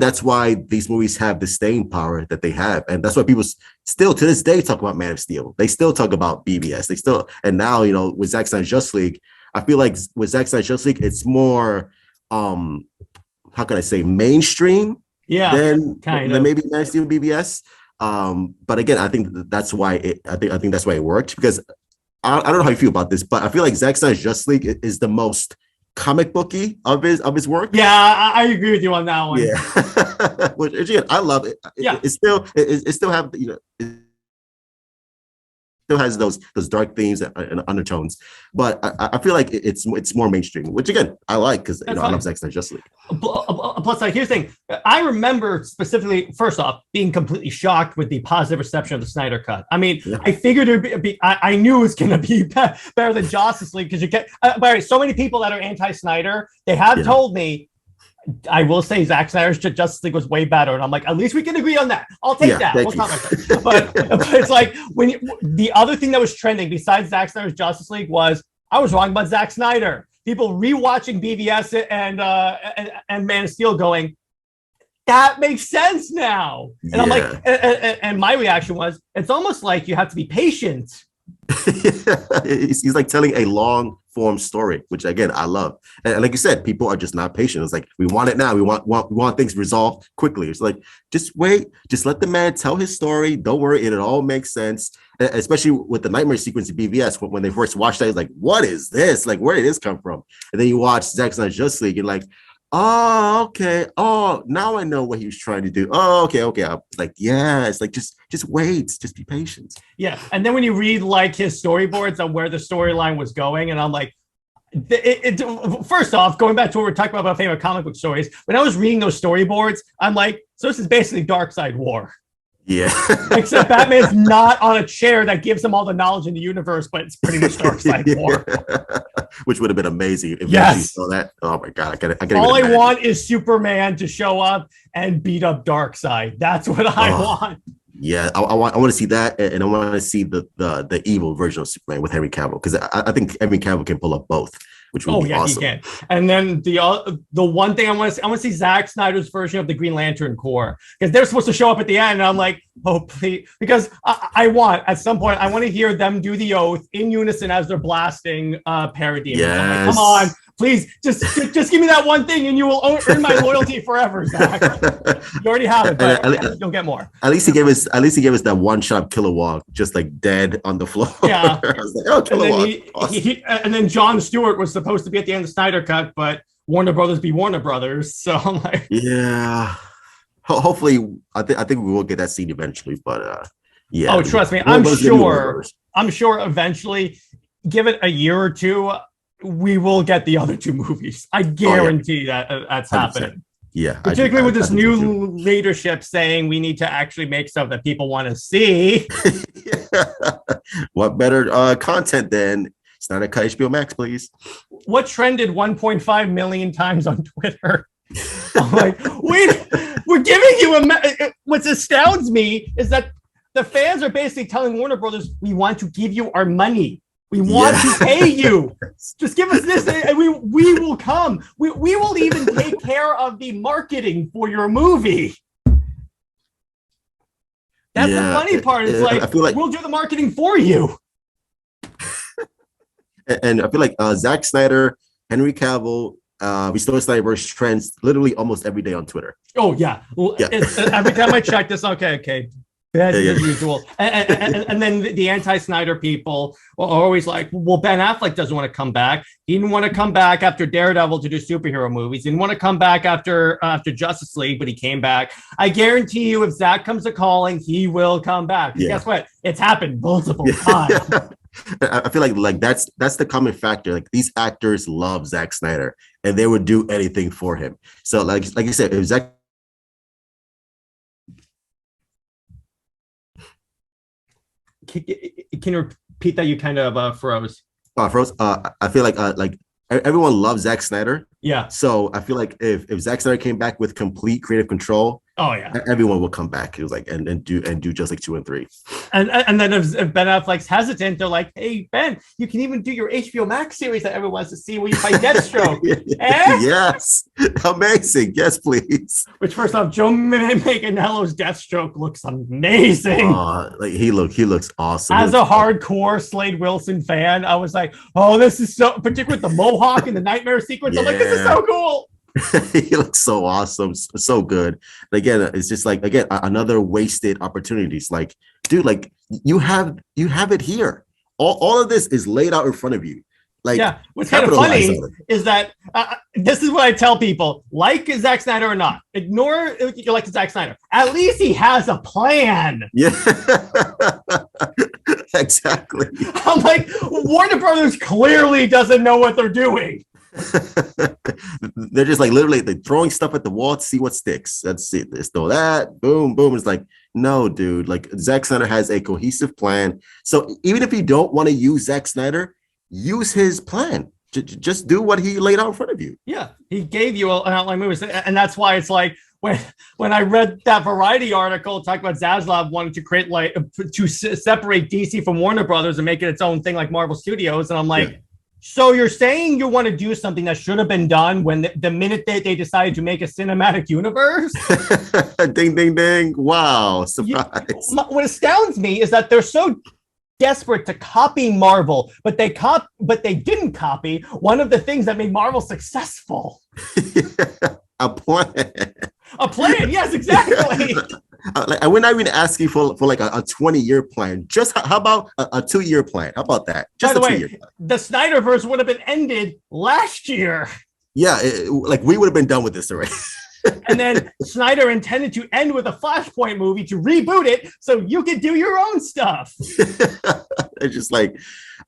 Speaker 2: that's why these movies have the staying power that they have. And that's why people still to this day talk about Man of Steel. They still talk about BVS. And now, with Zack Snyder's Justice League, I feel like with Zack Snyder's Justice League, it's more, how can I say, mainstream than maybe Man of Steel BVS. But again, I think that's why it worked, because I don't know how you feel about this, but I feel like Zack Snyder's Justice League is the most comic booky of his work.
Speaker 1: Yeah, I agree with you on that one.
Speaker 2: Yeah, which again, I love it. It still have still has those dark themes and undertones, but I feel like it's more mainstream, which again I like because I love Zack Snyder's Justice League.
Speaker 1: Plus, like, here's the thing: I remember specifically, first off, being completely shocked with the positive reception of the Snyder Cut. I mean, I figured I knew it was going to be better than Justice League because you get. But so many people that are anti-Snyder, they have told me. I will say Zack Snyder's Justice League was way better, and I'm like, at least we can agree on that. I'll take that. We'll talk about that. But it's like the other thing that was trending besides Zack Snyder's Justice League was I was wrong about Zack Snyder. People rewatching BVS and Man of Steel going, that makes sense now. And I'm like, and my reaction was, it's almost like you have to be patient.
Speaker 2: He's like telling a long form story, which again I love. And like you said, people are just not patient. It's like we want it now. We want things resolved quickly. It's like just wait, just let the man tell his story. Don't worry, it all makes sense. Especially with the nightmare sequence of BVS, when they first watched that, it's like, what is this? Like, where did this come from? And then you watch Zack Snyder's Justice League, you're like, oh, okay. Oh, now I know what he was trying to do. Oh, okay. I'm like, yeah, it's like just wait, just be patient.
Speaker 1: Yeah. And then when you read like his storyboards on where the storyline was going, and I'm like, first off, going back to what we're talking about favorite comic book stories, when I was reading those storyboards, I'm like, so this is basically Dark Side War.
Speaker 2: Yeah.
Speaker 1: Except Batman's not on a chair that gives him all the knowledge in the universe, but it's pretty much Dark Side War.
Speaker 2: Which would have been amazing if you saw that. Oh my God.
Speaker 1: All I want is Superman to show up and beat up Darkseid. That's what I want.
Speaker 2: Yeah, I want to see that, and I want to see the evil version of Superman with Henry Cavill, because I think Henry Cavill can pull up both, which would be awesome. He can.
Speaker 1: And then the one thing I want to see Zack Snyder's version of the Green Lantern Corps, because they're supposed to show up at the end, and I'm like, oh please, because I want at some point I want to hear them do the oath in unison as they're blasting Parademons.
Speaker 2: Yes.
Speaker 1: Like, come on. Please, just give me that one thing, and you will earn my loyalty forever, Zach. You already have it, but you'll get more.
Speaker 2: At least he gave us that one-shot Kilowog, just like dead on the floor.
Speaker 1: Yeah.
Speaker 2: I was like, oh, Kilowog.
Speaker 1: Awesome. And then Jon Stewart was supposed to be at the end of the Snyder Cut, but Warner Brothers be Warner Brothers. So I'm like,
Speaker 2: yeah. Hopefully, I think we will get that scene eventually. But yeah.
Speaker 1: Oh, trust me, I'm sure eventually, give it a year or two, we will get the other two movies. I guarantee that's 100%. Happening.
Speaker 2: Yeah.
Speaker 1: Particularly with this new leadership saying we need to actually make stuff that people want to see.
Speaker 2: What better content than Snyder Cut HBO Max, please?
Speaker 1: What trended 1.5 million times on Twitter? I'm like, wait, we're giving you what astounds me is that the fans are basically telling Warner Brothers, we want to give you our money. We want to pay you. Just give us this, and we will come. We will even take care of the marketing for your movie. That's the funny part. Is I feel like we'll do the marketing for you.
Speaker 2: And I feel like Zack Snyder, Henry Cavill, Restore SnyderVerse trends literally almost every day on Twitter.
Speaker 1: Oh yeah. Every time I check this, okay. As usual. And then the anti-Snyder people are always like, well, Ben Affleck doesn't want to come back. He didn't want to come back after Daredevil to do superhero movies. He didn't want to come back after Justice League, but he came back. I guarantee you, if Zach comes to calling, he will come back. Yeah. Guess what? It's happened multiple times.
Speaker 2: I feel like that's the common factor. Like, these actors love Zack Snyder, and they would do anything for him. So like you said, if Zack
Speaker 1: Can you repeat that? You kind of froze.
Speaker 2: Froze. I feel like everyone loves Zack Snyder.
Speaker 1: Yeah.
Speaker 2: So I feel like if Zack Snyder came back with complete creative control,
Speaker 1: oh yeah,
Speaker 2: everyone will come back. It was like and do just like 2 and 3.
Speaker 1: And then if Ben Affleck's hesitant, they're like, hey Ben, you can even do your HBO Max series that everyone wants to see where you fight Deathstroke.
Speaker 2: Yes, amazing. Yes, please.
Speaker 1: Which, first off, Joe Manganiello's Deathstroke looks amazing.
Speaker 2: Like he looks awesome.
Speaker 1: As a hardcore Slade Wilson fan, I was like, oh, this is so, particularly with the mohawk and the nightmare sequence. I'm like, this is so cool.
Speaker 2: He looks so awesome, so good. And again, it's just like, another wasted opportunities. Like, dude, like you have it here. All of this is laid out in front of you. Like,
Speaker 1: yeah, what's kind of funny is that this is what I tell people: like Zack Snyder or not, ignore you like Zack Snyder. At least he has a plan.
Speaker 2: Yeah, Exactly.
Speaker 1: I'm like, Warner Brothers clearly doesn't know what they're doing.
Speaker 2: They're just like literally they're throwing stuff at the wall to see what sticks. That's it. Let's throw that. Boom, boom. It's like, no, dude. Like Zack Snyder has a cohesive plan. So even if you don't want to use Zack Snyder, use his plan. Just do what he laid out in front of you.
Speaker 1: Yeah, he gave you an outline movie, and that's why it's like when I read that Variety article talking about Zaslav wanting to create like to separate DC from Warner Brothers and make it its own thing like Marvel Studios, and I'm like. Yeah. So you're saying you want to do something that should have been done when the minute they decided to make a cinematic universe?
Speaker 2: Ding, ding, ding. Wow. Surprise.
Speaker 1: What astounds me is that they're so desperate to copy Marvel, but they didn't copy one of the things that made Marvel successful.
Speaker 2: A plan.
Speaker 1: A plan. Yes, exactly.
Speaker 2: We're not even asking for like a 20-year plan. Just how about a 2-year plan? How about that? Just
Speaker 1: By the way, the SnyderVerse would have been ended last year.
Speaker 2: Yeah, like we would have been done with this already.
Speaker 1: And then Snyder intended to end with a Flashpoint movie to reboot it so you could do your own stuff.
Speaker 2: It's just like,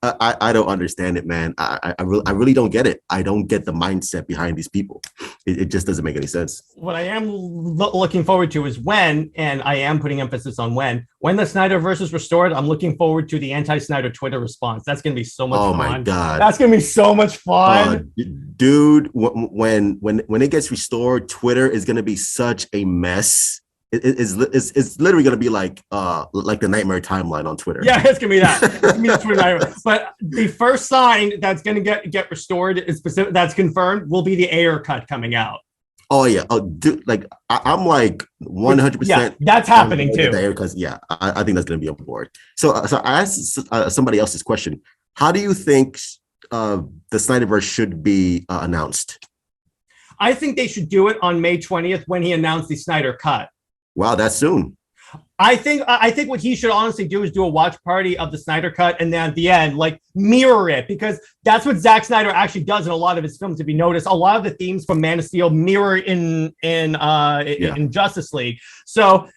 Speaker 2: I don't understand it, man. I really don't get it. I don't get the mindset behind these people. It just doesn't make any sense.
Speaker 1: What I am looking forward to is when, and I am putting emphasis on when the Snyderverse is restored, I'm looking forward to the anti-Snyder Twitter response. That's going to be so much fun. Oh my God. That's going to be so much fun.
Speaker 2: Dude, when it gets restored, Twitter is going to be such a mess. It's literally going to be like the nightmare timeline on Twitter.
Speaker 1: Yeah, it's going to be that. It's going to be the Twitter nightmare. But the first sign that's going to get restored is specific, that's confirmed, will be the Ayer cut coming out.
Speaker 2: Oh yeah, dude, like I'm like 100%.
Speaker 1: Yeah, that's happening too.
Speaker 2: The Ayer cuts, yeah, I think that's going to be on board. So I asked somebody else's question. How do you think the Snyderverse should be announced?
Speaker 1: I think they should do it on May 20th when he announced the Snyder cut.
Speaker 2: Wow, that's soon.
Speaker 1: I think what he should honestly do is do a watch party of the Snyder cut, and then at the end, like mirror it, because that's what Zack Snyder actually does in a lot of his films. If you notice, a lot of the themes from Man of Steel mirror in Justice League. So,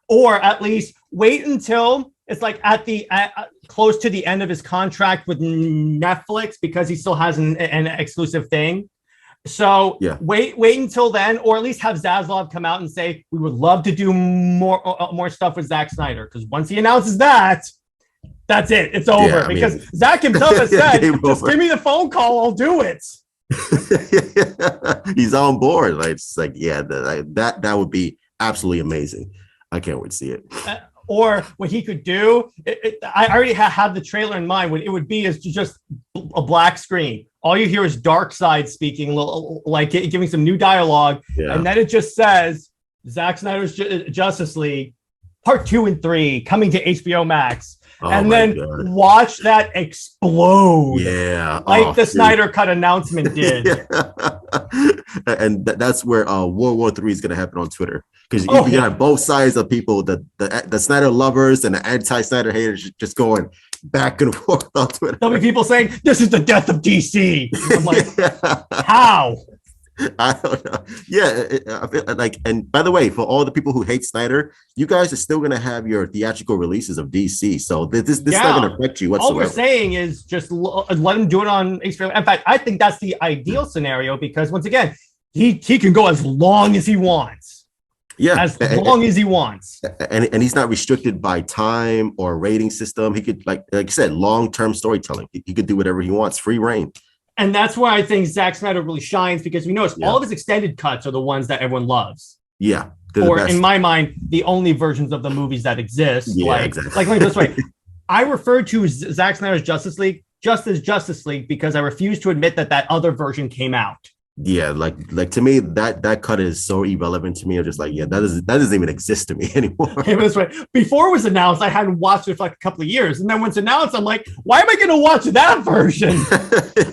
Speaker 1: or at least wait until it's like at close to the end of his contract with Netflix, because he still has an exclusive thing. So yeah. Wait until then, or at least have Zaslav come out and say, we would love to do more stuff with Zack Snyder. Because once he announces that, that's it. It's over. Yeah, because Zack himself has said, just give me the phone call, I'll do it.
Speaker 2: He's on board. Like, it's like, yeah, that would be absolutely amazing. I can't wait to see it.
Speaker 1: Or what he could do, I already have the trailer in mind. What it would be is just a black screen. All you hear is Darkseid speaking, like giving some new dialogue. Yeah. And then it just says, Zack Snyder's Justice League, Part 2 and 3, coming to HBO Max. Oh, and then watch that explode.
Speaker 2: Yeah.
Speaker 1: Like the Snyder Cut announcement did.
Speaker 2: Yeah. And that's where World War III is going to happen on Twitter. Because you can have both sides of people, the Snyder lovers and the anti-Snyder haters just going back and forth on Twitter.
Speaker 1: There'll be people saying, this is the death of DC. I'm like, how?
Speaker 2: I don't know. Yeah, I feel like, and by the way, for all the people who hate Snyder, you guys are still going to have your theatrical releases of DC. So this is not going to affect you whatsoever.
Speaker 1: All we're saying is just let him do it on HBO. In fact, I think that's the ideal scenario, because once again, he can go as long as he wants.
Speaker 2: Yeah,
Speaker 1: as long as he wants,
Speaker 2: and he's not restricted by time or rating system. He could, like you said, long-term storytelling. He could do whatever he wants, free reign.
Speaker 1: And that's why I think Zack Snyder really shines, because we notice all of his extended cuts are the ones that everyone loves.
Speaker 2: Yeah,
Speaker 1: or in my mind, the only versions of the movies that exist.
Speaker 2: Yeah, exactly.
Speaker 1: Like let me put it this way, I refer to Zack Snyder's Justice League just as Justice League because I refuse to admit that other version came out.
Speaker 2: Yeah, like to me, that cut is so irrelevant to me. I'm just like, yeah, that doesn't even exist to me anymore.
Speaker 1: This way. Before it was announced, I hadn't watched it for like a couple of years. And then once announced, I'm like, why am I going to watch that version?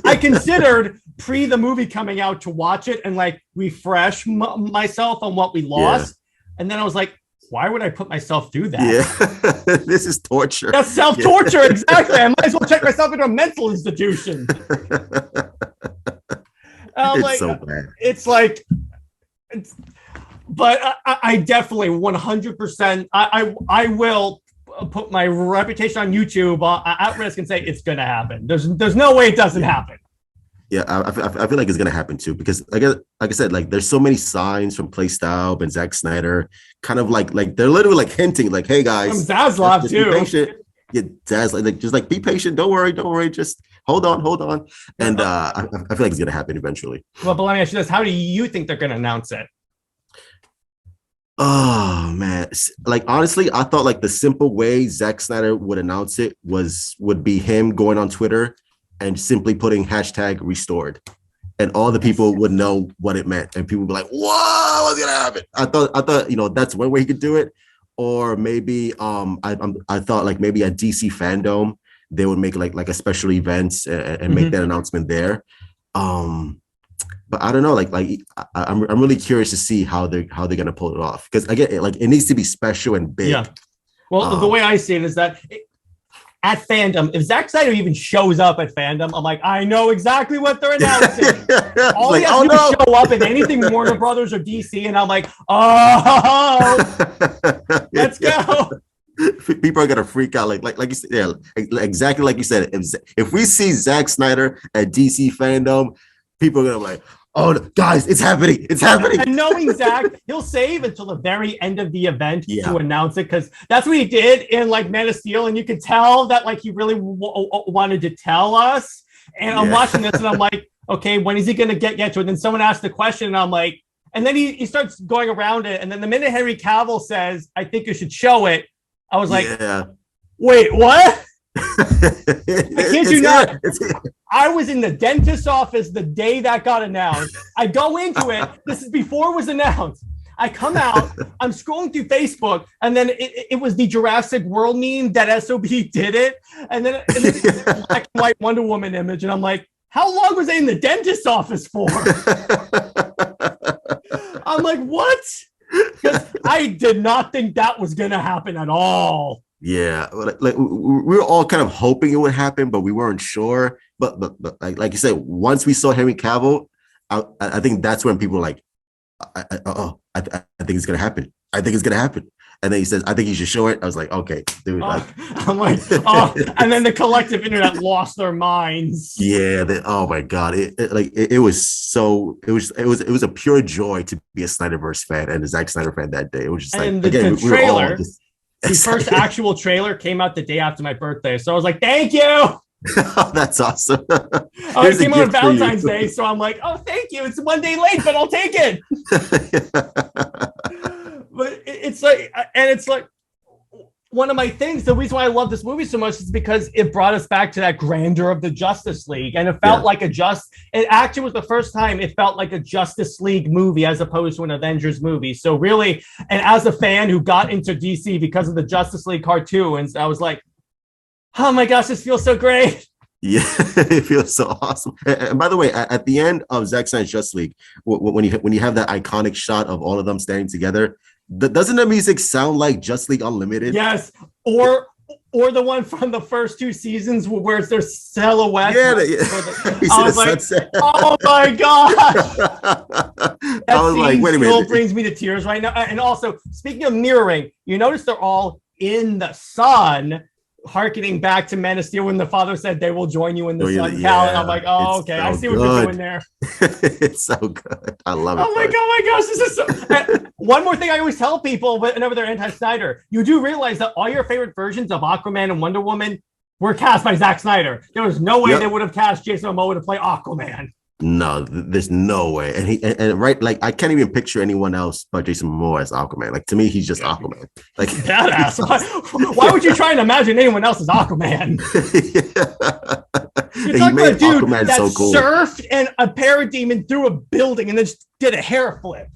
Speaker 1: I considered pre the movie coming out to watch it and like refresh myself on what we lost. Yeah. And then I was like, why would I put myself through that?
Speaker 2: Yeah, this is torture.
Speaker 1: That's self-torture, yeah. Exactly. I might as well check myself into a mental institution.
Speaker 2: It's
Speaker 1: like,
Speaker 2: so bad.
Speaker 1: It's like, but I definitely 100%. I will put my reputation on YouTube at risk and say it's going to happen. There's no way it doesn't happen.
Speaker 2: Yeah, I feel like it's gonna happen too, because like I said, like there's so many signs from Playstyle and Zack Snyder, kind of like they're literally like hinting, like, hey guys,
Speaker 1: from Zaslav too.
Speaker 2: Be patient. Yeah, Zaslav, like just like be patient, don't worry, just hold on. And I feel like it's gonna happen eventually.
Speaker 1: Well, but let me ask you this: how do you think they're gonna announce it?
Speaker 2: Oh man, like honestly, I thought like the simple way Zack Snyder would announce it would be him going on Twitter and simply putting #restored, and all the people would know what it meant, and people would be like, "Whoa, what's gonna happen?" I thought that's one way he could do it, or maybe I thought like maybe at DC Fandom they would make like a special event and make that announcement there. But I don't know, like I'm really curious to see how they're gonna pull it off, because again, like it needs to be special and big.
Speaker 1: Yeah. Well, the way I see it is that. At Fandom, if Zack Snyder even shows up at Fandom, I'm like, I know exactly what they're announcing. All like, he has to do is show up in anything Warner Brothers or DC, and I'm like, let's go.
Speaker 2: People are gonna freak out, like you said, yeah, exactly like you said. If we see Zack Snyder at DC Fandom, people are gonna be like, oh, guys, it's happening.
Speaker 1: And knowing Zack, he'll save until the very end of the event to announce it, because that's what he did in like Man of Steel, and you could tell that like he really wanted to tell us. And I'm watching this and I'm like, okay, when is he going to get to it? And then someone asked the question and I'm like, and then he starts going around it. And then the minute Henry Cavill says, I think you should show it, I was like, wait, what? I kid you not. I was in the dentist's office the day that got announced. I go into it. This is before it was announced. I come out. I'm scrolling through Facebook, and then it was the Jurassic World meme that SOB did it, and then it's a black and white Wonder Woman image, and I'm like, how long was I in the dentist's office for? I'm like, what? Because I did not think that was going to happen at all.
Speaker 2: Yeah, like we were all kind of hoping it would happen, but we weren't sure. But like you said, once we saw Henry Cavill, I think that's when people were like, I think it's gonna happen. I think it's gonna happen. And then he says, I think you should show it. I was like, okay, dude.
Speaker 1: I'm like, and then the collective internet lost their minds.
Speaker 2: Yeah. Oh my God. It was a pure joy to be a SnyderVerse fan and a Zack Snyder fan that day. It was just
Speaker 1: and
Speaker 2: like,
Speaker 1: the trailer. The first actual trailer came out the day after my birthday. So I was like, thank you.
Speaker 2: That's awesome.
Speaker 1: It came out on Valentine's Day. So I'm like, oh, thank you. It's 1 day late, but I'll take it. But it's like one of my things. The reason why I love this movie so much is because it brought us back to that grandeur of the Justice League. And it felt like it actually was the first time it felt like a Justice League movie as opposed to an Avengers movie. So really, and as a fan who got into DC because of the Justice League cartoons, I was like, oh my gosh, this feels so great.
Speaker 2: Yeah, it feels so awesome. And by the way, at the end of Zack Snyder's Justice League, when you have that iconic shot of all of them standing together, doesn't the music sound like Justice League Unlimited?
Speaker 1: Yes, or the one from the first 2 seasons where it's their silhouette.
Speaker 2: Yeah,
Speaker 1: I was like, oh my God. I was like, wait a minute. Still brings me to tears right now. And also, speaking of mirroring, you notice they're all in the sun, harkening back to Man of Steel when the father said they will join you in the sun, Cal. And I'm like, oh, okay, so I see what you're doing there.
Speaker 2: It's so good. I love it.
Speaker 1: Oh my gosh, this is so. One more thing I always tell people whenever they're anti-Snyder, you do realize that all your favorite versions of Aquaman and Wonder Woman were cast by Zack Snyder. There was no way they would have cast Jason Momoa to play Aquaman.
Speaker 2: No, there's no way. And right, like I can't even picture anyone else but Jason Momoa as Aquaman. Like to me, he's just Aquaman. Like
Speaker 1: badass. Why would you try and imagine anyone else as Aquaman? You're talking about a dude Aquaman's that so cool. Surfed and a parademon through a building and then just did a hair flip.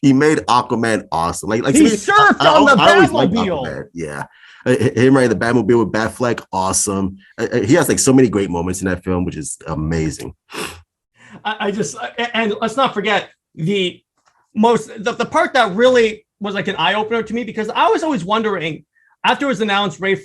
Speaker 2: He made Aquaman awesome. Like
Speaker 1: he surfed on the Batmobile.
Speaker 2: Yeah. Him riding the Batmobile with Batfleck, awesome. He has like so many great moments in that film, which is amazing.
Speaker 1: And let's not forget the part that really was like an eye opener to me, because I was always wondering after it was announced, Ray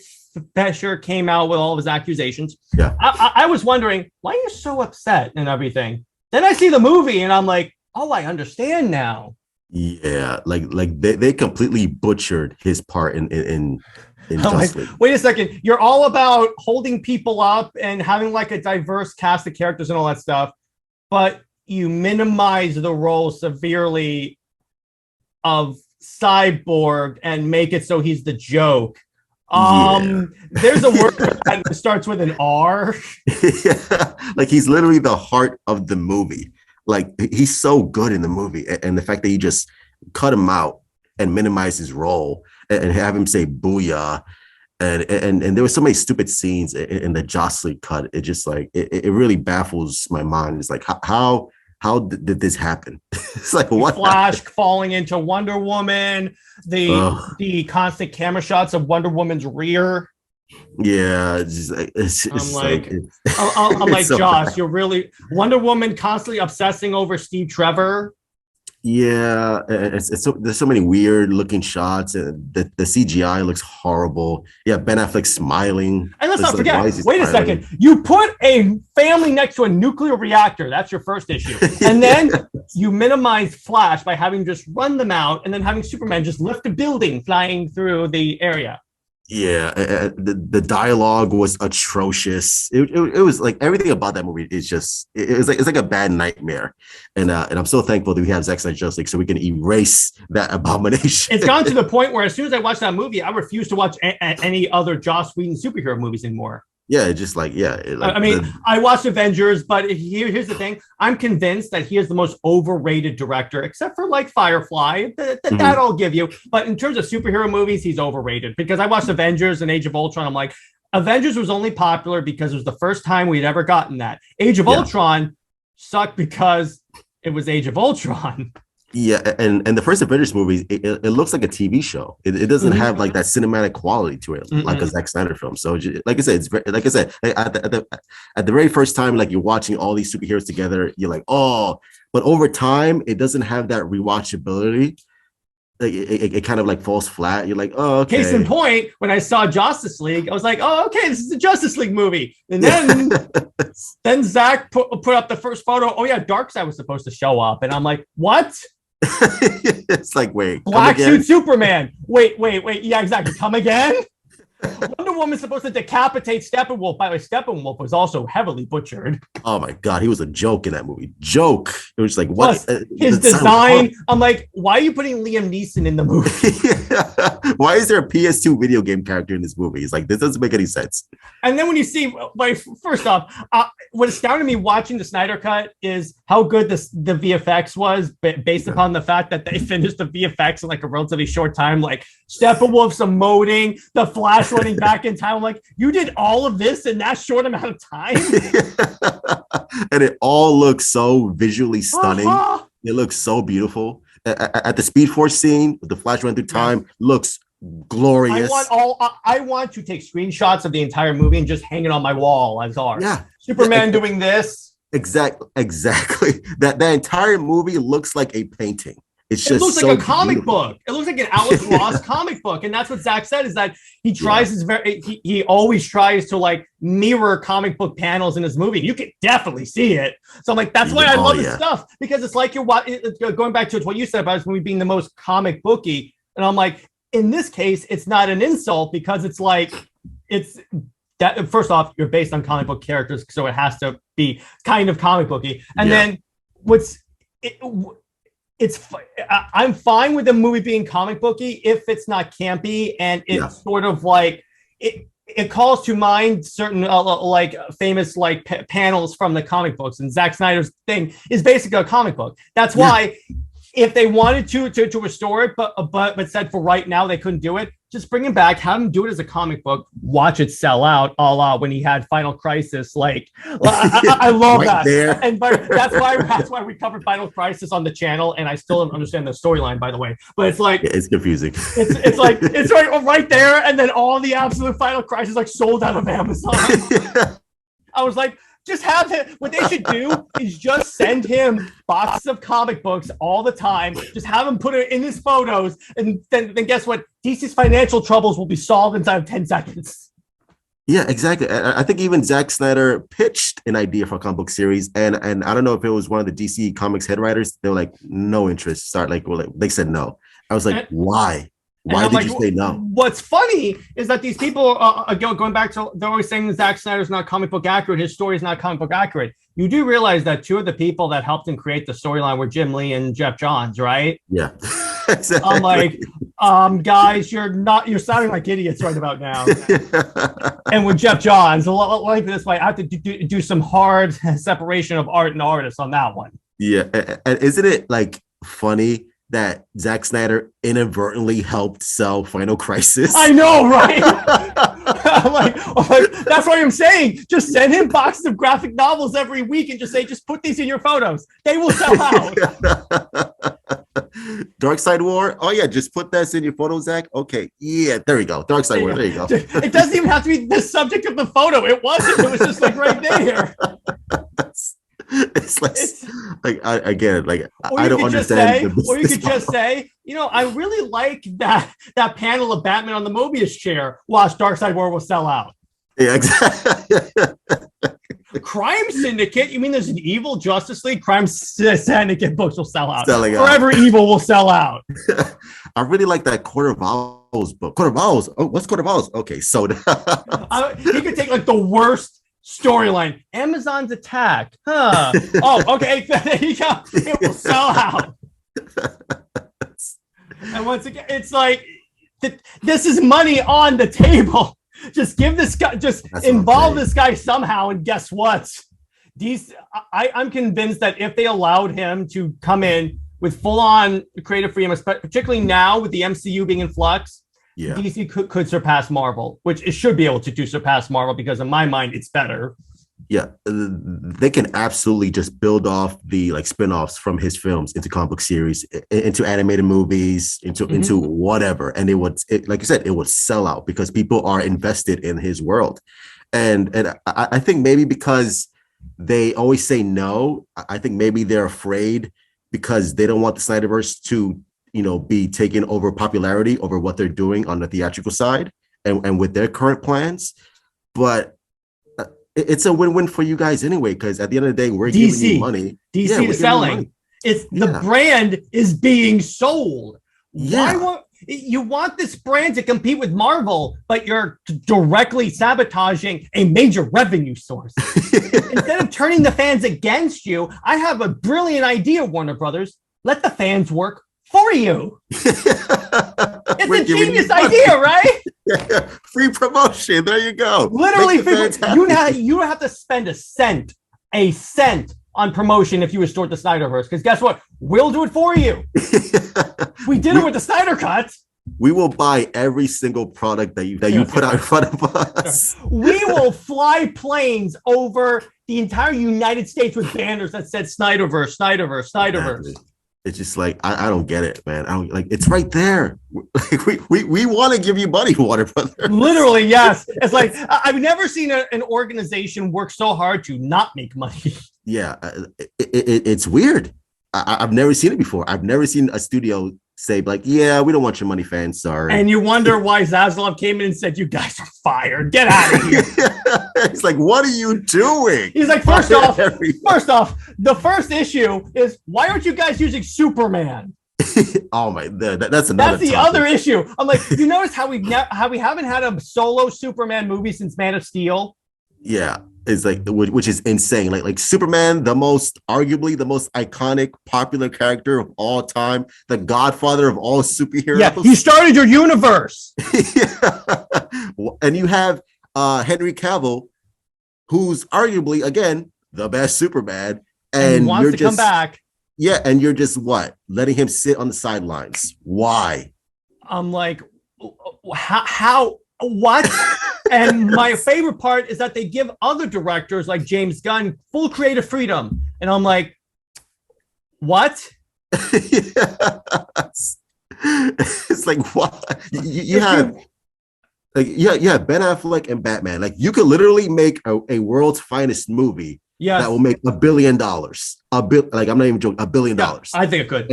Speaker 1: Fisher came out with all of his accusations.
Speaker 2: Yeah,
Speaker 1: I was wondering why you're so upset and everything. Then I see the movie and I'm like, oh, I understand now.
Speaker 2: Yeah, like they completely butchered his part in
Speaker 1: I'm like,
Speaker 2: Justice League.
Speaker 1: wait a second. You're all about holding people up and having like a diverse cast of characters and all that stuff, but you minimize the role severely of Cyborg and make it so he's the joke.
Speaker 2: Yeah.
Speaker 1: There's a word that starts with an R.
Speaker 2: Yeah. Like he's literally the heart of the movie. Like he's so good in the movie, and the fact that you just cut him out and minimize his role and have him say "booyah," and there were so many stupid scenes in the Joss League cut. It just like it really baffles my mind. It's like how did this happen? It's like what
Speaker 1: Flash
Speaker 2: happened?
Speaker 1: falling into Wonder Woman,
Speaker 2: Ugh.
Speaker 1: the constant camera shots of Wonder Woman's rear.
Speaker 2: Yeah, it's
Speaker 1: I'm
Speaker 2: just
Speaker 1: like, I'm
Speaker 2: it's
Speaker 1: like,
Speaker 2: so
Speaker 1: Josh,
Speaker 2: bad.
Speaker 1: you're really Wonder Woman constantly obsessing over Steve Trevor.
Speaker 2: Yeah, it's so there's so many weird looking shots. And the CGI looks horrible. Yeah, Ben Affleck smiling.
Speaker 1: And let's
Speaker 2: It's
Speaker 1: not
Speaker 2: like, why
Speaker 1: forget,
Speaker 2: is he
Speaker 1: wait a
Speaker 2: smiling?
Speaker 1: second, you put a family next to a nuclear reactor. That's your first issue. And then you minimize Flash by having just run them out and then having Superman just lift a building flying through the area.
Speaker 2: Yeah, the dialogue was atrocious. It was like everything about that movie is just it's like a bad nightmare, and I'm so thankful that we have Zack Snyder Justice League so we can erase that abomination.
Speaker 1: It's gone to the point where as soon as I watch that movie, I refuse to watch any other Joss Whedon superhero movies anymore.
Speaker 2: Yeah, it's just like yeah, like
Speaker 1: I mean, I watched Avengers, but here's the thing: I'm convinced that he is the most overrated director, except for like Firefly. That I'll give you. But in terms of superhero movies, he's overrated because I watched Avengers and Age of Ultron. I'm like, Avengers was only popular because it was the first time we'd ever gotten that. Age of
Speaker 2: yeah.
Speaker 1: Ultron sucked because it was Age of Ultron.
Speaker 2: Yeah, and the first Avengers movie, it looks like a TV show. It doesn't have like that cinematic quality to it, like a Zack Snyder film. So, like I said, it's like I said at the very first time, like you're watching all these superheroes together, you're like, oh, but over time, it doesn't have that rewatchability. Like it kind of like falls flat. You're like, oh, okay.
Speaker 1: Case in point, when I saw Justice League, I was like, oh, okay, this is a Justice League movie. And then Zach put up the first photo. Oh yeah, Darkseid was supposed to show up, and I'm like, what?
Speaker 2: It's like, wait,
Speaker 1: Black suit Superman. Wait. Yeah, exactly. Come again? Wonder Woman's supposed to decapitate Steppenwolf. By the way, Steppenwolf was also heavily butchered.
Speaker 2: Oh my god, he was a joke in that movie. Joke. It was like what?
Speaker 1: Plus, his design. I'm like, why are you putting Liam Neeson in the movie?
Speaker 2: Yeah. Why is there a PS2 video game character in this movie? It's like this doesn't make any sense.
Speaker 1: And then when you see, like, first off, what astounded me watching the Snyder Cut is how good the VFX was, based upon the fact that they finished the VFX in like a relatively short time. Like Steppenwolf's emoting, the Flash running back in time. I'm like, you did all of this in that short amount of time?
Speaker 2: And it all looks so visually stunning. It looks so beautiful. At the Speed Force scene, the Flash run through time looks glorious.
Speaker 1: I want to take screenshots of the entire movie and just hang it on my wall as art.
Speaker 2: Yeah.
Speaker 1: Superman doing this.
Speaker 2: Exactly. That entire movie looks like a painting. It looks
Speaker 1: so like a comic book. It looks like an Alex Ross comic book, and that's what Zach said is that he tries he always tries to like mirror comic book panels in his movie. You can definitely see it. So I'm like, that's why I love his stuff, because it's like you're going back to what you said about this movie being the most comic booky, and I'm like, in this case, it's not an insult because it's like it's that first off, you're based on comic book characters, so it has to be kind of comic booky, and then I'm fine with the movie being comic booky if it's not campy and it's sort of like it calls to mind certain like famous like panels from the comic books, and Zack Snyder's thing is basically a comic book. That's why if they wanted to restore it, but said for right now they couldn't do it, just bring him back, have him do it as a comic book, watch it sell out, a la when he had Final Crisis. Like, I love that. There. And that's why we covered Final Crisis on the channel, and I still don't understand the storyline, by the way. But it's like
Speaker 2: it's confusing.
Speaker 1: It's like it's right there, and then all the absolute Final Crisis like sold out of Amazon. I was like, just have him. What they should do is just send him boxes of comic books all the time. Just have him put it in his photos, and then guess what? DC's financial troubles will be solved inside of 10 seconds.
Speaker 2: Yeah, exactly. I think even Zack Snyder pitched an idea for a comic book series, and I don't know if it was one of the DC Comics head writers. They were like, no interest. Start they said no. I was like,
Speaker 1: And,
Speaker 2: why?
Speaker 1: and
Speaker 2: Why
Speaker 1: I'm
Speaker 2: did
Speaker 1: like,
Speaker 2: you say no?
Speaker 1: what's funny is that these people, going back to, they're always saying Zack Snyder's not comic book accurate. His story is not comic book accurate. You do realize that two of the people that helped him create the storyline were Jim Lee and Jeff Johns, right?
Speaker 2: Yeah, exactly.
Speaker 1: I'm like, guys, you're sounding like idiots right about now. And with Jeff Johns, let me put it this way, I have to do some hard separation of art and artists on that one.
Speaker 2: Yeah, and isn't it like funny that Zack Snyder inadvertently helped sell Final Crisis?
Speaker 1: I know, right? I'm like, that's what I'm saying. Just send him boxes of graphic novels every week and just say, just put these in your photos. They will sell out.
Speaker 2: Dark Side War. Oh yeah, just put that in your photo, Zach. Okay, yeah, there you go. Dark Side War. There you go.
Speaker 1: It doesn't even have to be the subject of the photo. It wasn't. It was just like right there.
Speaker 2: It's like I get it. Like I don't understand.
Speaker 1: Or you could just say, I really like that panel of Batman on the Mobius chair. Watch, Dark Side War will sell out.
Speaker 2: Yeah, exactly.
Speaker 1: Crime Syndicate? You mean there's an evil Justice League? Crime Syndicate books will sell out.
Speaker 2: Forever
Speaker 1: Evil will sell out.
Speaker 2: I really like that Quarter Vowels book. Quarter Vowels. Oh, what's Quarter Vowels? Okay, so
Speaker 1: he could take like the worst storyline. Amazon's attack. Huh. Oh, okay. There you go. It will sell out. And once again, it's like this is money on the table. Just give this guy, involve this guy somehow, and guess what? I'm convinced that if they allowed him to come in with full-on creative freedom, particularly now with the MCU being in flux, DC could surpass Marvel, which it should be able to surpass Marvel, because in my mind, it's better. Yeah,
Speaker 2: they can absolutely just build off the spin-offs from his films into comic book series, into animated movies, into whatever, and like you said, it would sell out because people are invested in his world, and I think maybe because they always say no, I think maybe they're afraid because they don't want the Snyderverse to be taken over popularity over what they're doing on the theatrical side and with their current plans, but it's a win-win for you guys anyway, because at the end of the day, we're giving you money.
Speaker 1: DC is selling. The brand is being sold.
Speaker 2: Yeah.
Speaker 1: You want this brand to compete with Marvel, but you're directly sabotaging a major revenue source. Instead of turning the fans against you, I have a brilliant idea, Warner Brothers. Let the fans work for you. It's a genius idea, right?
Speaker 2: Yeah. Free promotion. There you go.
Speaker 1: Literally, you don't have to spend a cent on promotion if you restore the Snyderverse, because guess what? We'll do it for you. We did it with the Snyder Cut.
Speaker 2: We will buy every single product that you put out in front of us.
Speaker 1: We will fly planes over the entire United States with banners that said Snyderverse, Snyderverse, Snyderverse.
Speaker 2: Exactly. It's just like I don't get it, man. I don't it's right there. We want to give you money, Warner Brothers.
Speaker 1: Literally, yes. It's like I've never seen an organization work so hard to not make money.
Speaker 2: Yeah, it's weird. I've never seen it before. I've never seen a studio say like, "Yeah, we don't want your money, fans. Sorry."
Speaker 1: And you wonder why Zaslav came in and said, "You guys are fired. Get out of here."
Speaker 2: He's like, "What are you doing?"
Speaker 1: He's like, first off, the first issue is, why aren't you guys using Superman?
Speaker 2: Oh my, that's another.
Speaker 1: That's the other issue. I'm like, you notice how we haven't had a solo Superman movie since Man of Steel?
Speaker 2: Yeah, it's like, which is insane. Like Superman, arguably the most iconic, popular character of all time, the godfather of all superheroes.
Speaker 1: Yeah, he started your universe.
Speaker 2: Yeah. And you have Henry Cavill, who's arguably, again, the best Superman, and
Speaker 1: he wants to come back.
Speaker 2: Yeah, and you're just letting him sit on the sidelines. Why?
Speaker 1: I'm like, how what? And my favorite part is that they give other directors like James Gunn full creative freedom. And I'm like, what?
Speaker 2: Yes. It's like, what? You have Ben Affleck and Batman. Like, you could literally make a world's finest movie that will make $1 billion. Like, I'm not even joking, $1 billion.
Speaker 1: I think it could.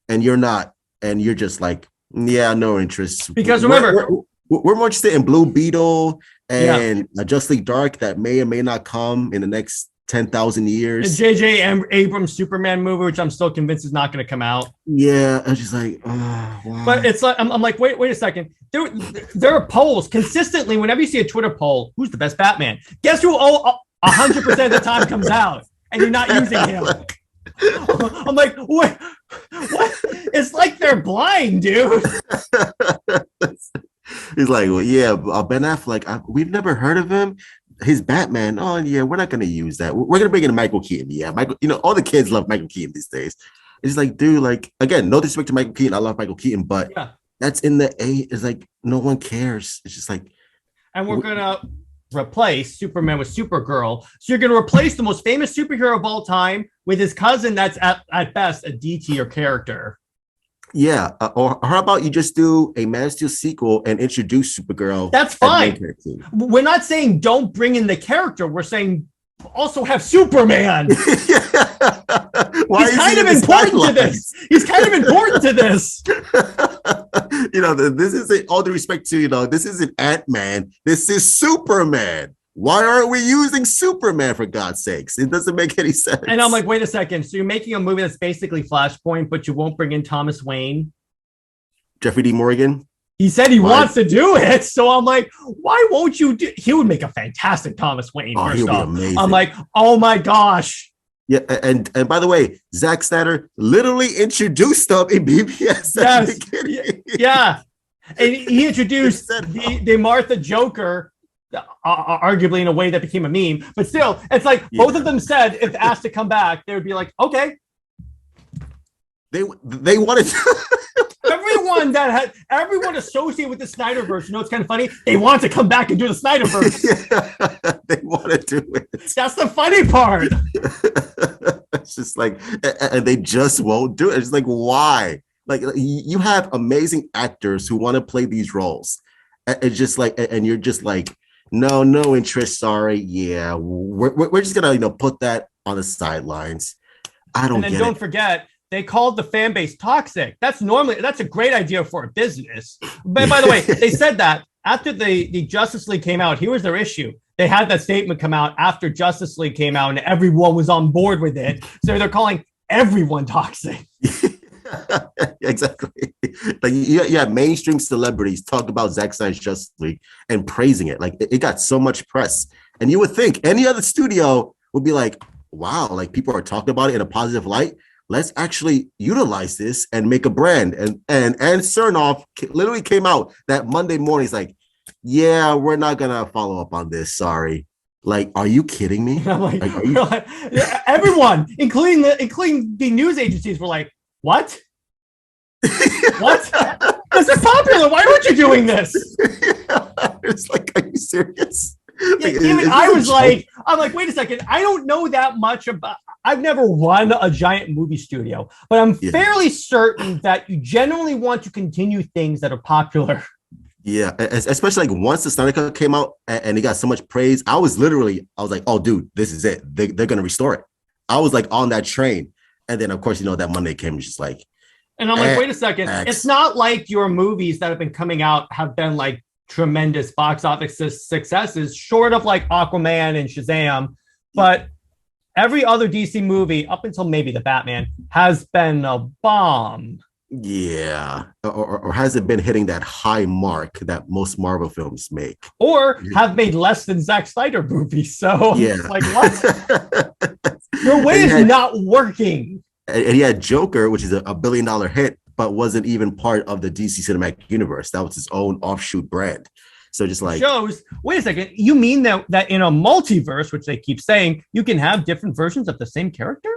Speaker 2: And you're not, and you're just like, yeah, no interest.
Speaker 1: Because remember,
Speaker 2: we're more interested in Blue Beetle and a Justice League Dark that may or may not come in the next 10,000 years.
Speaker 1: And J.J. Abrams Superman movie, which I'm still convinced is not going to come out.
Speaker 2: Yeah, I was just like, wow.
Speaker 1: But it's like I'm like, wait a second. There are polls consistently. Whenever you see a Twitter poll, who's the best Batman? Guess who? 100% of the time comes out, and you're not using him. I'm like, what? It's like they're blind, dude.
Speaker 2: He's like, well, yeah, Ben Affleck. We've never heard of him. His Batman. Oh, yeah, we're not gonna use that. We're gonna bring in Michael Keaton. Yeah, Michael. All the kids love Michael Keaton these days. It's like, dude, like again, no disrespect to Michael Keaton. I love Michael Keaton, but that's in the A. It's like no one cares. It's just like,
Speaker 1: and we're gonna replace Superman with Supergirl. So you're gonna replace the most famous superhero of all time with his cousin. That's at best a D tier character.
Speaker 2: Yeah, or how about you just do a Man of Steel sequel and introduce Supergirl?
Speaker 1: That's fine. We're not saying don't bring in the character. We're saying also have Superman.
Speaker 2: Why
Speaker 1: He's kind of important to this. He's kind of important to this.
Speaker 2: This isn't, all due respect to, this isn't Ant-Man. This is Superman. Why aren't we using Superman, for God's sakes? It doesn't make any sense.
Speaker 1: And I'm like, wait a second. So you're making a movie that's basically Flashpoint, but you won't bring in Thomas Wayne?
Speaker 2: Jeffrey D. Morgan?
Speaker 1: He said he wants to do it. So I'm like, why won't you do? He would make a fantastic Thomas Wayne.
Speaker 2: Oh, he would be amazing.
Speaker 1: I'm like, oh my gosh.
Speaker 2: Yeah, and by the way, Zack Snyder literally introduced them in BBS at the beginning.
Speaker 1: Yeah. And he introduced the Martha Joker, arguably in a way that became a meme, but still, it's like both of them said if asked to come back, they would be like, okay.
Speaker 2: They wanted to.
Speaker 1: Everyone associated with the SnyderVerse, it's kind of funny. They want to come back and do the SnyderVerse.
Speaker 2: Yeah, they want to do it.
Speaker 1: That's the funny part.
Speaker 2: It's just like, and they just won't do it. It's like, why? Like, you have amazing actors who want to play these roles. It's just like, and you're just like, no interest. Sorry. Yeah, we're just gonna put that on the sidelines. I don't. And then
Speaker 1: don't forget, they called the fan base toxic. That's a great idea for a business. But by the way, they said that after the Justice League came out. Here was their issue. They had that statement come out after Justice League came out, and everyone was on board with it. So they're calling everyone toxic.
Speaker 2: Exactly. Like yeah, mainstream celebrities talk about Zack Snyder's Justice League and praising it. Like it got so much press, and you would think any other studio would be like, wow, like people are talking about it in a positive light. Let's actually utilize this and make a brand. And Cernoff literally came out that Monday morning. He's like, yeah, we're not gonna follow up on this. Sorry. Like, are you kidding me?
Speaker 1: Like, everyone, including the news agencies, were like, what? What? This is popular. Why aren't you doing this?
Speaker 2: It's like, are you serious?
Speaker 1: Yeah, even I'm like, wait a second. I don't know that much about. I've never run a giant movie studio, but I'm fairly certain that you generally want to continue things that are popular.
Speaker 2: Yeah, especially like once the Snyder Cut came out and it got so much praise, I was like, oh, dude, this is it. They're gonna restore it. I was like on that train, and then of course that Monday came, just like,
Speaker 1: and I'm like, wait a second. It's not like your movies that have been coming out have been like tremendous box office successes, short of like Aquaman and Shazam, but every other DC movie up until maybe the Batman has been a bomb.
Speaker 2: Yeah, or has it been hitting that high mark that most Marvel films make, or
Speaker 1: have made less than Zack Snyder movies? So
Speaker 2: yeah,
Speaker 1: like what? Your way is not working.
Speaker 2: And he had Joker, which is a $1 billion hit, but wasn't even part of the DC Cinematic Universe. That was his own offshoot brand. So just like
Speaker 1: shows. Wait a second, you mean that in a multiverse, which they keep saying, you can have different versions of the same character?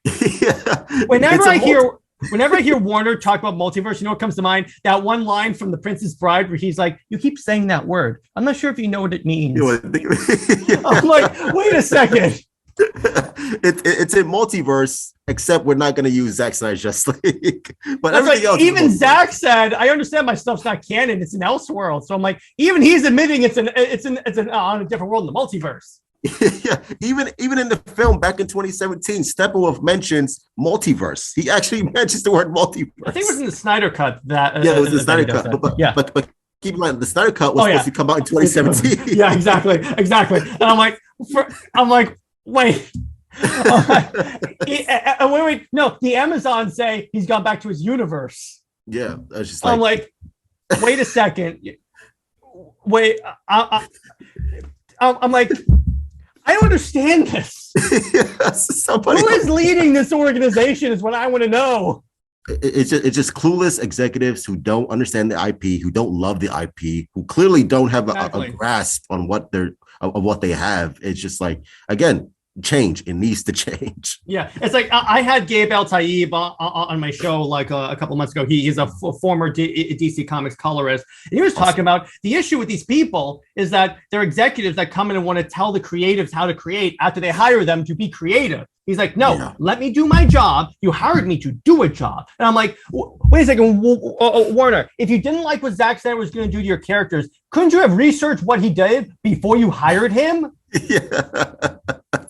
Speaker 2: Yeah.
Speaker 1: Whenever I hear Warner talk about multiverse, what comes to mind? That one line from The Princess Bride where he's like, you keep saying that word. I'm not sure if you know what it means. I'm like, wait a second.
Speaker 2: It's a multiverse, except we're not going to use Zack Snyder's Justice League. But everything else.
Speaker 1: Even Zack said, I understand my stuff's not canon. It's an Elseworld. So I'm like, even he's admitting it's on a different world in the multiverse.
Speaker 2: Yeah, even in the film back in 2017, Steppenwolf mentions multiverse. He actually mentions the word multiverse.
Speaker 1: I think it was in the Snyder Cut.
Speaker 2: It was the Snyder Cut. But keep in mind the Snyder Cut was supposed to come out in 2017.
Speaker 1: Yeah, exactly. And I'm like, wait. Wait. No, the Amazon say he's gone back to his universe.
Speaker 2: Yeah, I was just
Speaker 1: I'm like, wait a second. Wait, I'm like, I don't understand this. Who is leading this organization is what I want to know.
Speaker 2: It's just clueless executives who don't understand the IP, who don't love the IP, who clearly don't have a grasp on what they have. It's just like, again, change. It needs to change.
Speaker 1: Yeah, it's like I had Gabe El-Taib on my show like a couple months ago. He's a former DC Comics colorist, and he was talking about the issue with these people is that they're executives that come in and want to tell the creatives how to create after they hire them to be creative. He's like, no, let me do my job. You hired me to do a job. And I'm like, wait a second, Warner, if you didn't like what Zack Snyder was going to do to your characters, couldn't you have researched what he did before you hired him?
Speaker 2: Yeah.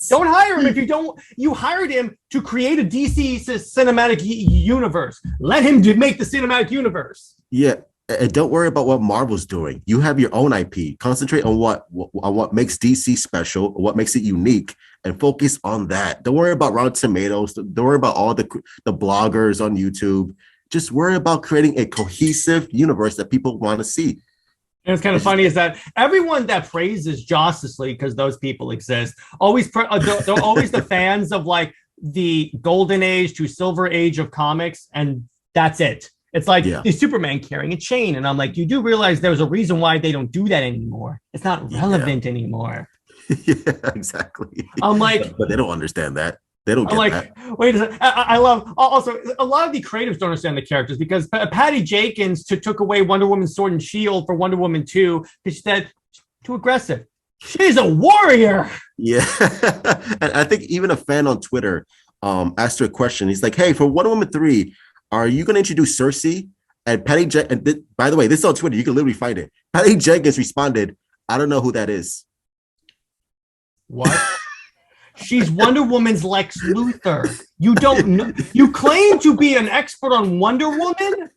Speaker 1: Don't hire him if you don't. You hired him to create a DC cinematic universe. Let him make the cinematic universe.
Speaker 2: Yeah. And don't worry about what Marvel's doing. You have your own IP. Concentrate on what makes DC special, what makes it unique, and focus on that. Don't worry about Rotten Tomatoes. Don't worry about all the bloggers on YouTube. Just worry about creating a cohesive universe that people want to see.
Speaker 1: And it's kind of funny is that everyone that praises Justice League, because those people exist, they're always the fans of like the golden age to silver age of comics, and that's it. It's like the Superman carrying a chain, and I'm like, you do realize there's a reason why they don't do that anymore. It's not relevant anymore.
Speaker 2: Yeah, exactly.
Speaker 1: I'm like,
Speaker 2: but they don't understand that. They don't get that.
Speaker 1: Wait a second. I love also a lot of the creatives don't understand the characters because Patty Jenkins took away Wonder Woman's sword and shield for Wonder Woman 2 because she said too aggressive. She's a warrior.
Speaker 2: Yeah. And I think even a fan on Twitter asked her a question. He's like, hey, for Wonder Woman 3, are you going to introduce Cersei? And Patty by the way, this is on Twitter. You can literally find it. Patty Jenkins responded, I don't know who that is.
Speaker 1: What? She's Wonder Woman's Lex Luthor. You don't know. You claim to be an expert on Wonder Woman?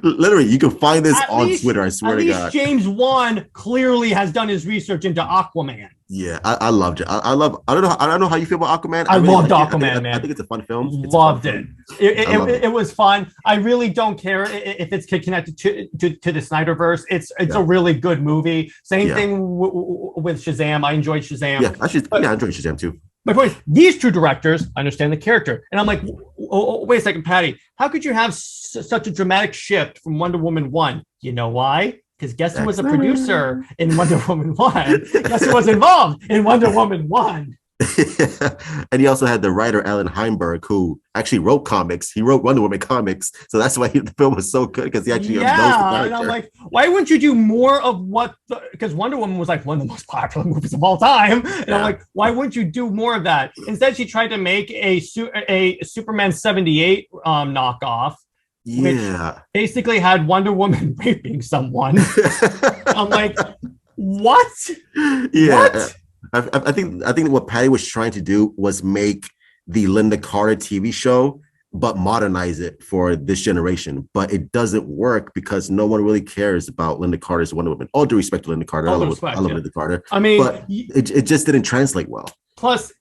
Speaker 2: Literally, you can find this on Twitter. I swear to God.
Speaker 1: James Wan clearly has done his research into Aquaman.
Speaker 2: Yeah, I loved it. I don't know how you feel about Aquaman.
Speaker 1: I loved Aquaman, man.
Speaker 2: I think it's a fun film.
Speaker 1: Loved it. It was fun. I really don't care if it's connected to the Snyderverse. It's a really good movie. Same thing with Shazam. I enjoyed Shazam.
Speaker 2: Yeah, I enjoyed Shazam too.
Speaker 1: My point is, these two directors understand the character. And I'm like, wait a second, Patty, how could you have such a dramatic shift from Wonder Woman 1? You know why? Because guess who was a producer in Wonder Woman 1? Guess who was involved in Wonder Woman 1?
Speaker 2: And he also had the writer Alan Heinberg, who actually wrote comics. He wrote Wonder Woman comics, so that's why the film was so good because he actually knows the character.
Speaker 1: And I'm like, why wouldn't you do more of what? Because Wonder Woman was like one of the most popular movies of all time, and I'm like, why wouldn't you do more of that? Instead, she tried to make a Superman 78 knockoff.
Speaker 2: Yeah,
Speaker 1: basically had Wonder Woman raping someone. I'm like, what?
Speaker 2: Yeah.
Speaker 1: What?
Speaker 2: I think what Patty was trying to do was make the Linda Carter TV show, but modernize it for this generation. But it doesn't work because no one really cares about Linda Carter's Wonder Woman. All due respect to Linda Carter. I love Linda Carter.
Speaker 1: I mean,
Speaker 2: but it just didn't translate well.
Speaker 1: Plus,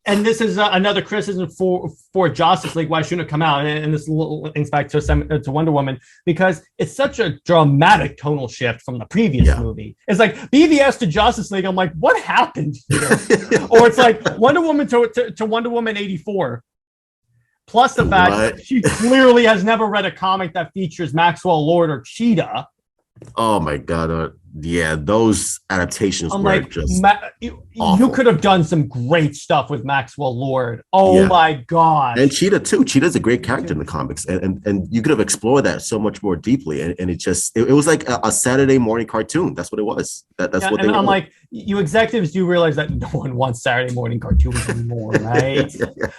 Speaker 1: and this is another criticism for Justice League, why shouldn't it come out? And this links back to Wonder Woman, because it's such a dramatic tonal shift from the previous movie. It's like BVS to Justice League. I'm like, what happened here? Or it's like Wonder Woman to Wonder Woman 84. Plus the fact that she clearly has never read a comic that features Maxwell Lord or Cheetah.
Speaker 2: Oh my God. Yeah, those adaptations were just
Speaker 1: you could have done some great stuff with Maxwell Lord. Oh my God.
Speaker 2: And Cheetah too. Cheetah's a great character in the comics. And you could have explored that so much more deeply. And it was like a Saturday morning cartoon. That's what it was. That's what they were.
Speaker 1: I'm like, you executives do realize that no one wants Saturday morning cartoons anymore, right?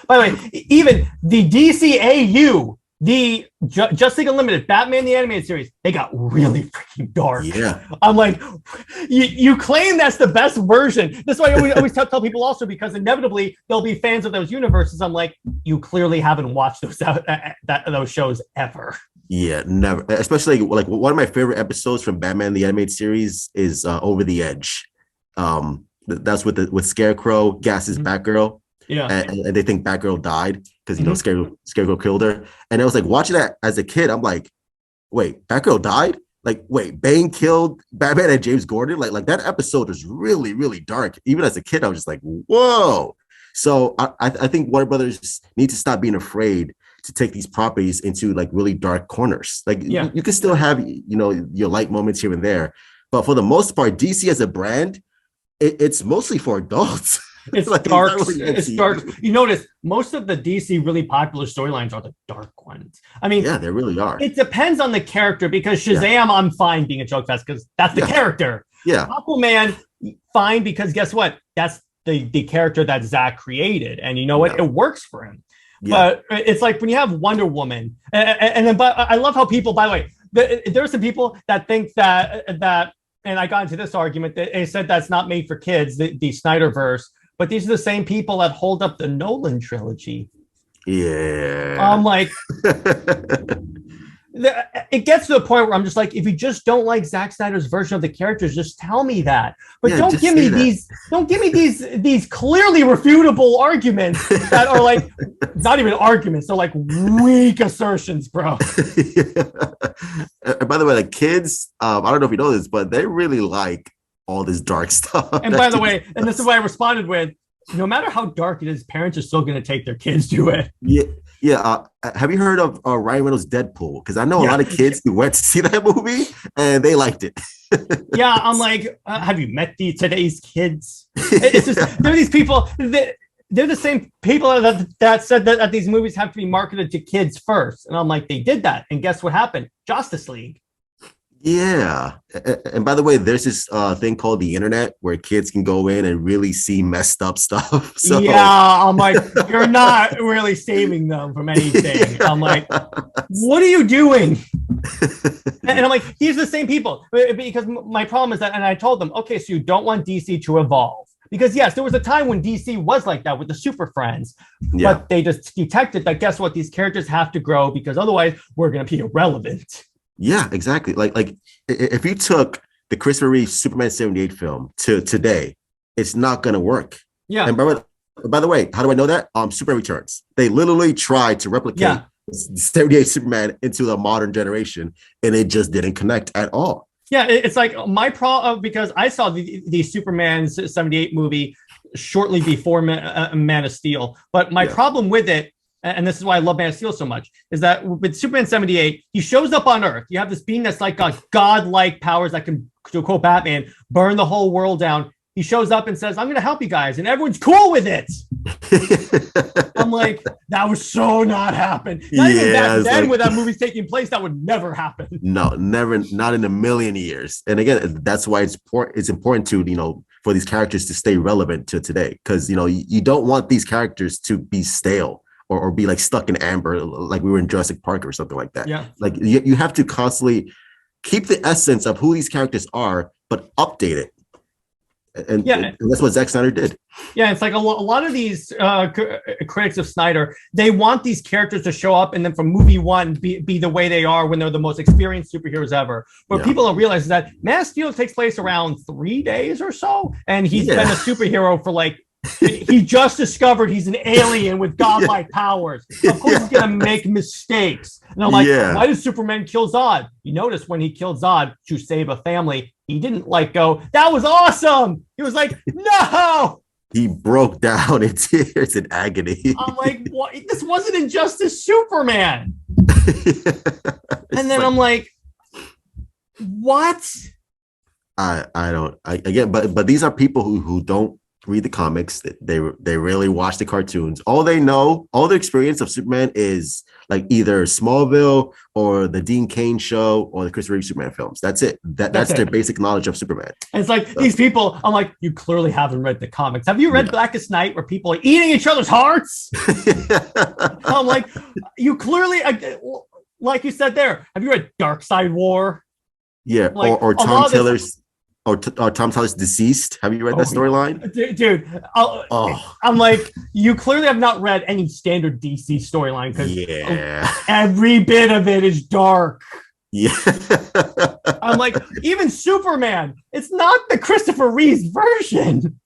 Speaker 1: By the way, even the DCEU, the Justice League Unlimited, Batman the Animated Series, they got really freaking dark.
Speaker 2: Yeah.
Speaker 1: I'm like, you claim that's the best version. That's why I always tell people also, because inevitably there'll be fans of those universes. I'm like, you clearly haven't watched those shows ever.
Speaker 2: Yeah, never. Especially like one of my favorite episodes from Batman the Animated Series is Over the Edge. That's with Scarecrow, Gas's Batgirl,
Speaker 1: Yeah.
Speaker 2: and they think Batgirl died because Scarecrow killed her. And I was like watching that as a kid. I'm like, wait, Batgirl died? Like, wait, Bane killed Batman and James Gordon? Like that episode was really, really dark. Even as a kid, I was just like, whoa. So I think Warner Brothers need to stop being afraid to take these properties into like really dark corners. Like you can still have, your light moments here and there, but for the most part, DC as a brand, it's mostly for adults.
Speaker 1: It's
Speaker 2: like,
Speaker 1: dark. It's dark. You notice most of the DC really popular storylines are the dark ones. I mean,
Speaker 2: yeah, they really are.
Speaker 1: It depends on the character because Shazam, I'm fine being a joke fest because that's the character.
Speaker 2: Yeah.
Speaker 1: Aquaman, fine because guess what? That's the character that Zack created, and you know what? It works for him. Yeah. But it's like when you have Wonder Woman, and then, but I love how people, by the way, there are some people that think that, and I got into this argument that they said that's not made for kids, the SnyderVerse, but these are the same people that hold up the Nolan trilogy.
Speaker 2: Yeah.
Speaker 1: I'm like, it gets to the point where I'm just like, if you just don't like Zack Snyder's version of the characters, just tell me that. But don't give me these clearly refutable arguments that are like not even arguments, they're like weak assertions, bro.
Speaker 2: And by the way, like kids, I don't know if you know this, but they really like all this dark stuff.
Speaker 1: And by the way, and this is what I responded with, no matter how dark it is, parents are still going to take their kids to it.
Speaker 2: Yeah. Yeah, have you heard of Ryan Reynolds' Deadpool? Because I know a lot of kids who went to see that movie and they liked it.
Speaker 1: Yeah, I'm like, have you met today's kids? It's just they're these people. They're the same people that said that these movies have to be marketed to kids first, and I'm like, they did that, and guess what happened? Justice League.
Speaker 2: Yeah, and by the way, there's this thing called the internet where kids can go in and really see messed up stuff. So
Speaker 1: yeah, I'm like, you're not really saving them from anything. I'm like, what are you doing? And I'm like, these are the same people. Because my problem is that, and I told them, okay, so you don't want DC to evolve. Because yes, there was a time when DC was like that with the Super Friends, but they just detected that, guess what? These characters have to grow because otherwise we're going to be irrelevant.
Speaker 2: Yeah, exactly. Like if you took the Christopher Reeve Superman 78 film to today, it's not going to work. Yeah. And by the way, how do I know that? Superman Returns. They literally tried to replicate 78 Superman into the modern generation, and it just didn't connect at all.
Speaker 1: Yeah, it's like my problem, because I saw the Superman 78 movie shortly before Man of Steel, but my problem with it, and this is why I love Man of Steel so much, is that with Superman 78, he shows up on Earth. You have this being that's like got godlike powers that can, to quote Batman, burn the whole world down. He shows up and says, I'm going to help you guys. And everyone's cool with it. I'm like, that would so not happen. Not even back then like, when that movie's taking place, that would never happen.
Speaker 2: No, never, not in a million years. And again, that's why it's important to, for these characters to stay relevant to today. Because, you don't want these characters to be stale. Or be like stuck in amber, like we were in Jurassic Park or something like that. Yeah. Like you have to constantly keep the essence of who these characters are, but update it. And that's what Zack Snyder did. Yeah, it's like a lot of these critics of Snyder, they want these characters to show up and then from movie one be the way they are when they're the most experienced superheroes ever. But people don't realize that Man of Steel takes place around 3 days or so, and he's been a superhero for like, he just discovered he's an alien with godlike powers. Of course, he's gonna make mistakes. And I'm like, why did Superman kill Zod? You notice when he killed Zod to save a family, he didn't go, that was awesome. He was like, no. He broke down in tears in agony. I'm like, what? This wasn't Injustice Superman. And then I'm like, what? But these are people who don't read the comics. They really watch the cartoons. All they know, all their experience of Superman is like either Smallville or the Dean Cain show or the Christopher Reeve Superman films. That's it. That's their basic knowledge of Superman. And it's like these people, I'm like, you clearly haven't read the comics. Have you read Blackest Night where people are eating each other's hearts? I'm like, you clearly, like you said there, have you read Dark Side War? Yeah, like, or Tom Taylor's or Tom Tyler's deceased. Have you read that storyline?
Speaker 1: Dude, I'm like, you clearly have not read any standard DC storyline because every bit of it is dark.
Speaker 2: Yeah.
Speaker 1: I'm like, even Superman, it's not the Christopher Reeves version.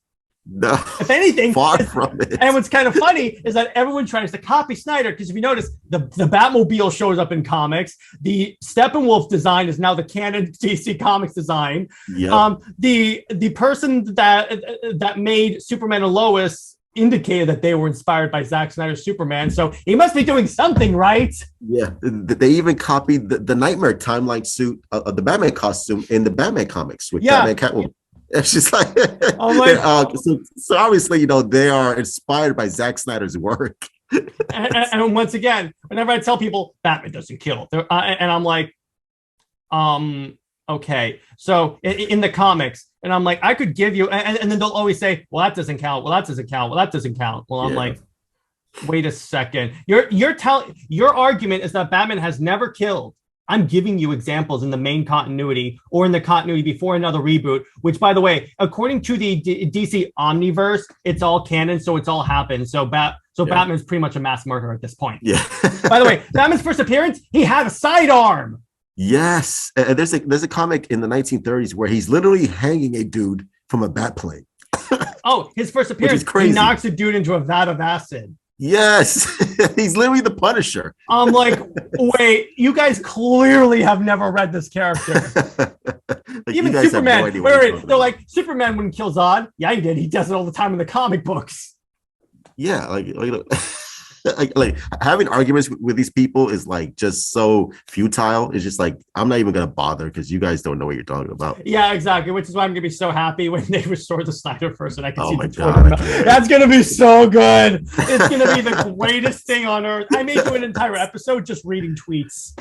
Speaker 2: No,
Speaker 1: if anything,
Speaker 2: far from it.
Speaker 1: And what's kind of funny is that everyone tries to copy Snyder because if you notice, the Batmobile shows up in comics. The Steppenwolf design is now the canon DC Comics design. Yep. The person that made Superman and Lois indicated that they were inspired by Zack Snyder's Superman, so he must be doing something right. Yeah,
Speaker 2: they even copied the Nightmare timeline suit of the Batman costume in the Batman comics with Batman Catwoman. It's just like, so obviously, they are inspired by Zack Snyder's work.
Speaker 1: and once again, whenever I tell people Batman doesn't kill, and I'm like, okay, so in the comics, and I'm like, I could give you, and then they'll always say, well, that doesn't count. Well, that doesn't count. Well, that doesn't count. Well, I'm like, wait a second. Your argument is that Batman has never killed. I'm giving you examples in the main continuity or in the continuity before another reboot, which, by the way, according to the DC Omniverse, it's all canon, so it's all happened. So Batman's pretty much a mass murderer at this point. Yeah. By the way, Batman's first appearance, he had a sidearm.
Speaker 2: Yes. There's a comic in the 1930s where he's literally hanging a dude from a bat plane.
Speaker 1: Oh, his first appearance, he knocks a dude into a vat of acid.
Speaker 2: Yes, he's literally the Punisher.
Speaker 1: I'm like, wait, you guys clearly have never read this character. Even Superman. They're like, Superman wouldn't kill Zod. Yeah, he did. He does it all the time in the comic books.
Speaker 2: Yeah, like having arguments with these people is like just so futile. It's just like, I'm not even gonna bother because you guys don't know what you're talking about.
Speaker 1: Yeah, exactly. Which is why I'm gonna be so happy when they restore the SnyderVerse and I can see the Twitter. That's gonna be so good. It's gonna be the greatest thing on earth. I may do an entire episode just reading tweets.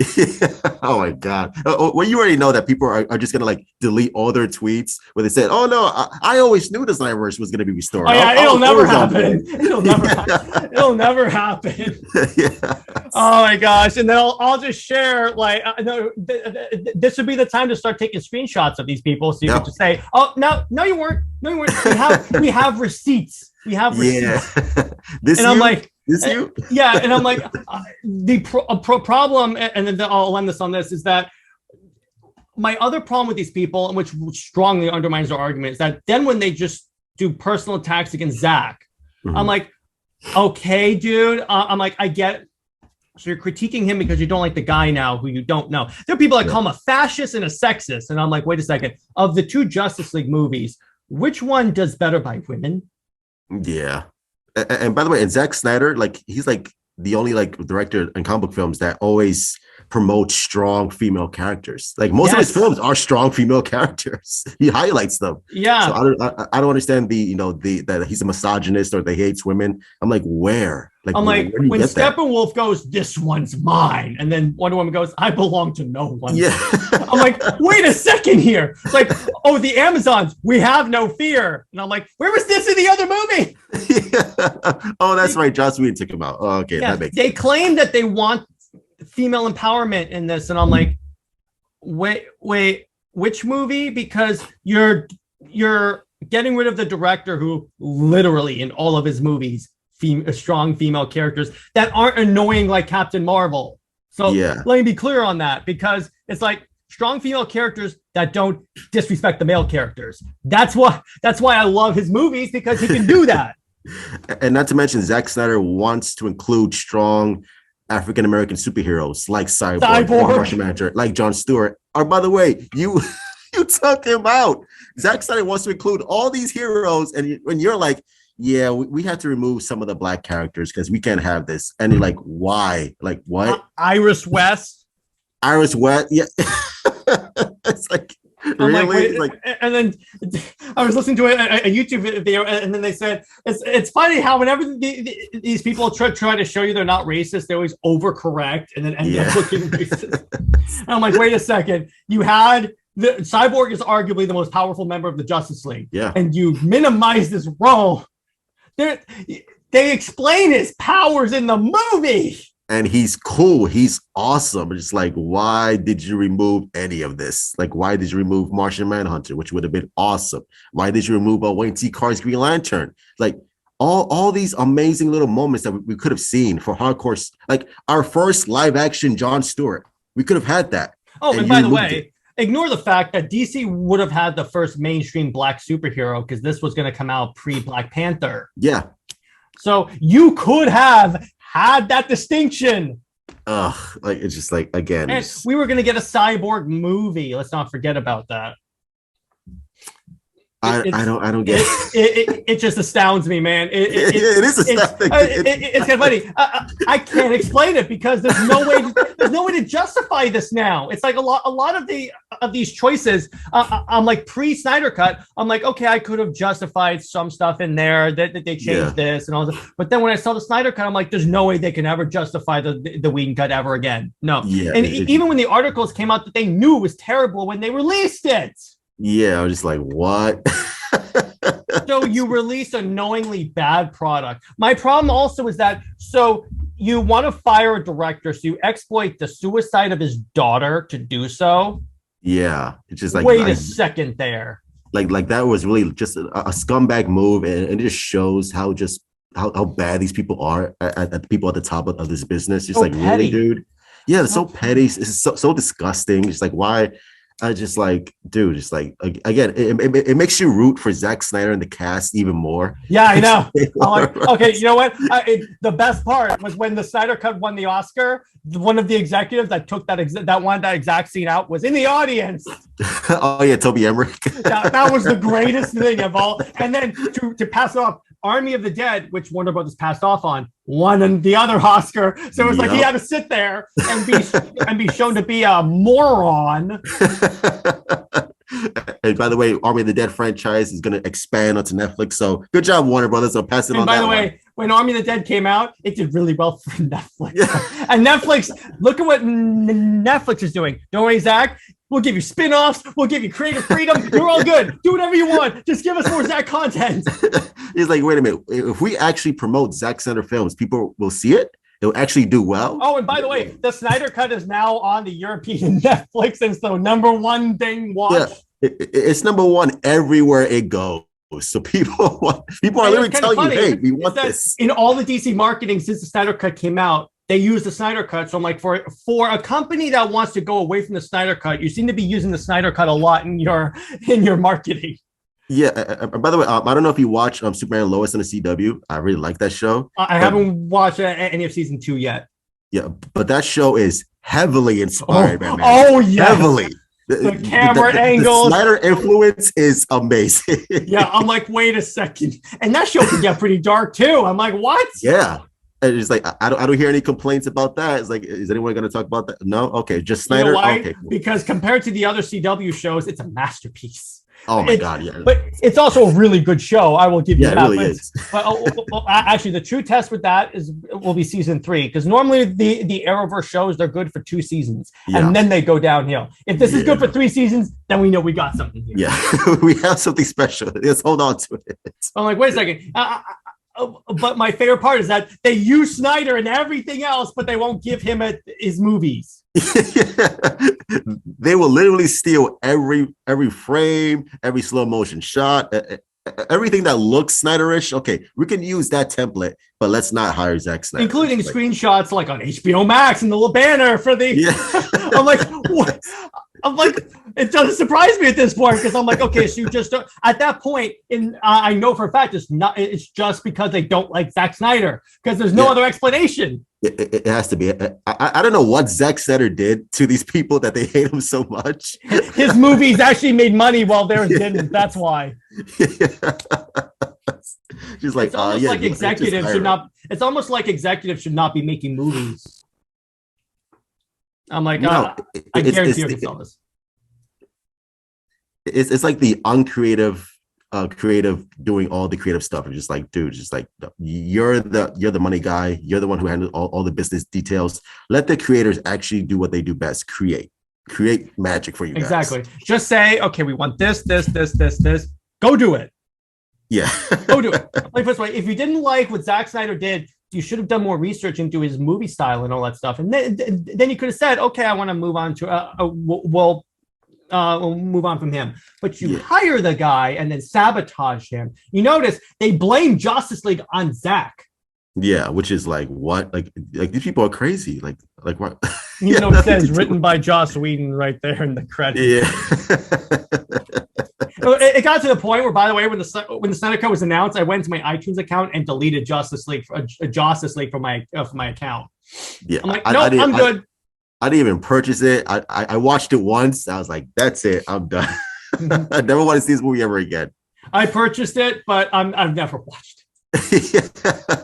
Speaker 2: Oh my god. Well, you already know that people are just gonna like delete all their tweets where they said, oh no, I always knew the SnyderVerse was gonna be restored.
Speaker 1: Oh yeah, it'll never happen. It'll never happen. It'll never happen. Yeah. Oh my gosh! And then I'll just share like this would be the time to start taking screenshots of these people, so you can just say, "Oh no, you weren't. No, you weren't. We have receipts. We have receipts."
Speaker 2: Yeah.
Speaker 1: I'm like,
Speaker 2: this you?
Speaker 1: Yeah, and I'm like, the problem, and then I'll end this on this is that my other problem with these people, and which strongly undermines their argument, is that then when they just do personal attacks against Zack, I'm like, okay, dude. I'm like, I get it. So you're critiquing him because you don't like the guy now who you don't know. There are people that call him a fascist and a sexist. And I'm like, wait a second. Of the two Justice League movies, which one does better by women?
Speaker 2: Yeah. And by the way, and Zack Snyder, like, he's like the only like director in comic book films that always promotes strong female characters. Like most of his films are strong female characters. He highlights them.
Speaker 1: Yeah.
Speaker 2: So I don't understand that he's a misogynist or that he hates women. I'm like, where? Like,
Speaker 1: I'm like, when Steppenwolf goes, this one's mine, and then Wonder Woman goes, I belong to no one.
Speaker 2: Yeah.
Speaker 1: I'm like, wait a second here. It's like, oh, the Amazons, we have no fear. And I'm like, where was this in the other movie?
Speaker 2: Yeah. Oh, that's right. Joss Whedon took him out. Oh, okay.
Speaker 1: Yeah.
Speaker 2: That makes
Speaker 1: sense. Claim that they want female empowerment in this, and I'm like, wait, which movie? Because you're getting rid of the director who literally in all of his movies strong female characters that aren't annoying like Captain Marvel. So let me be clear on that, because it's like strong female characters that don't disrespect the male characters. That's why I love his movies, because he can do that.
Speaker 2: And not to mention, Zack Snyder wants to include strong African-American superheroes like Cyborg. Russian Manager, like Jon Stewart. Or by the way, you took him out. Zack Snyder wants to include all these heroes, and when you're like, yeah, we have to remove some of the black characters because we can't have this. And you're like, why? Like, what?
Speaker 1: Iris West.
Speaker 2: Yeah. It's like, really?
Speaker 1: Like, and then I was listening to a YouTube video, and then they said, it's funny how whenever these people try to show you they're not racist, they always overcorrect and then end up looking racist. And I'm like, wait a second. You had... Cyborg is arguably the most powerful member of the Justice League. Yeah. And you minimize this role. They explain his powers in the movie.
Speaker 2: and he's cool. He's awesome. It's like, why did you remove any of this? Like, why did you remove Martian Manhunter, which would have been awesome? Why did you remove Wayne T. Carr's Green Lantern? Like, all these amazing little moments that we could have seen for hardcore, like our first live action Jon Stewart. We could have had that.
Speaker 1: Oh, and by the way, ignore the fact that DC would have had the first mainstream black superhero because this was going to come out pre-Black Panther.
Speaker 2: Yeah.
Speaker 1: So you could have had that distinction.
Speaker 2: Like it's just like, again,
Speaker 1: and we were going to get a Cyborg movie. Let's not forget about that.
Speaker 2: I don't get
Speaker 1: it. It just astounds me, man. It is astounding. It's kind of funny. I can't explain it because there's no way to justify this now. It's like a lot of these choices. I'm like pre-Snyder Cut. I'm like, okay, I could have justified some stuff in there that they changed this and all that. But then when I saw the Snyder Cut, I'm like, there's no way they can ever justify the Whedon Cut ever again. No. Yeah. And even when the articles came out that they knew it was terrible when they released it.
Speaker 2: Yeah, I was just like, what?
Speaker 1: So you release a knowingly bad product. My problem also is that, so you want to fire a director, so you exploit the suicide of his daughter to do so.
Speaker 2: Yeah, it's just like,
Speaker 1: wait a second there.
Speaker 2: Like that was really just a scumbag move, and it just shows how bad these people are at the people at the top of this business. Just so like, petty. Really, dude? Yeah, it's so petty. It's so disgusting. It's like, why? I just like, dude, just like, again, it makes you root for Zack Snyder and the cast even more.
Speaker 1: Yeah, I know. Like, okay, you know what? The best part was when the Snyder Cut won the Oscar. One of the executives that took that wanted that exact scene out was in the audience.
Speaker 2: Oh yeah, Toby Emmerich.
Speaker 1: that was the greatest thing of all. And then to pass it off, Army of the Dead, which Warner Brothers passed off on, won the other Oscar. So it was like he had to sit there and be shown to be a moron.
Speaker 2: And by the way, Army of the Dead franchise is going to expand onto Netflix. So good job, Warner Brothers. I'll pass it on.
Speaker 1: By the way, when Army of the Dead came out, it did really well for Netflix. Yeah. And Netflix, look at what Netflix is doing. Don't worry, Zach. We'll give you spin-offs. We'll give you creative freedom. You're all good. Do whatever you want. Just give us more Zack content.
Speaker 2: He's like, wait a minute. If we actually promote Zack Snyder films, people will see it. It'll actually do well.
Speaker 1: Oh, and by the way, the Snyder Cut is now on the European Netflix, and so number one thing watched.
Speaker 2: Yeah, it's number one everywhere it goes. So people are literally telling you, hey, we want this.
Speaker 1: In all the DC marketing since the Snyder Cut came out, they use the Snyder Cut. So I'm like, for a company that wants to go away from the Snyder Cut, you seem to be using the Snyder Cut a lot in your marketing.
Speaker 2: Yeah. By the way, I don't know if you watch Superman and Lois on the CW. I really like that show.
Speaker 1: I haven't watched any of season 2 yet.
Speaker 2: Yeah, but that show is heavily inspired, man.
Speaker 1: Oh, yeah.
Speaker 2: Heavily.
Speaker 1: The camera angles.
Speaker 2: The Snyder influence is amazing.
Speaker 1: Yeah, I'm like, wait a second. And that show can get pretty dark, too. I'm like, what?
Speaker 2: Yeah. And it's like, I don't hear any complaints about that. It's like, is anyone going to talk about that? No? Okay, just Snyder?
Speaker 1: You know why?
Speaker 2: Okay, cool.
Speaker 1: Because compared to the other CW shows, it's a masterpiece.
Speaker 2: Oh my God, yeah.
Speaker 1: But it's also a really good show. I will give you that.
Speaker 2: It really is.
Speaker 1: But actually, the true test with that will be season 3, because normally the Arrowverse shows, they're good for 2 seasons, and then they go downhill. If this is good for 3 seasons, then we know we got something here.
Speaker 2: Yeah, we have something special. Let's hold on to it.
Speaker 1: I'm like, wait a second. But my favorite part is that they use Snyder and everything else, but they won't give him his movies.
Speaker 2: They will literally steal every frame, every slow motion shot, everything that looks Snyderish. Okay, we can use that template, but let's not hire Zack Snyder.
Speaker 1: Including screenshots like on HBO Max and the little banner for the. Yeah. I'm like, what? I'm like, it doesn't surprise me at this point, because I'm like, okay, so you just don't, at that point, I know for a fact it's just because they don't like Zack Snyder, because there's no other explanation.
Speaker 2: It has to be. I don't know what Zack Snyder did to these people that they hate him so much.
Speaker 1: His movies actually made money while theirs didn't. That's why.
Speaker 2: She's like,
Speaker 1: it's almost like executives should not. It's almost like executives should not be making movies. I'm like, I guarantee you saw this.
Speaker 2: It's like the uncreative, creative doing all the creative stuff. It's just like, dude, just like, you're the money guy. You're the one who handles all the business details. Let the creators actually do what they do best. Create magic for you guys.
Speaker 1: Exactly. Just say, okay, we want this. Go do it.
Speaker 2: Yeah.
Speaker 1: Go do it. Like this way, if you didn't like what Zack Snyder did you should have done more research into his movie style and all that stuff. And then you could have said, okay, I want to move on to, we'll move on from him. But you hire the guy and then sabotage him. You notice they blame Justice League on Zack.
Speaker 2: Yeah, which is like, what? Like these people are crazy. Like what?
Speaker 1: You know, it says written by Joss Whedon right there in the credits.
Speaker 2: Yeah.
Speaker 1: It got to the point where, by the way, when the Snyder Cut was announced, I went to my iTunes account and deleted Justice League from my account.
Speaker 2: Yeah,
Speaker 1: I'm like, nope, I'm good.
Speaker 2: I didn't even purchase it. I watched it once. I was like, that's it. I'm done. I never want to see this movie ever again.
Speaker 1: I purchased it, but I've never watched it.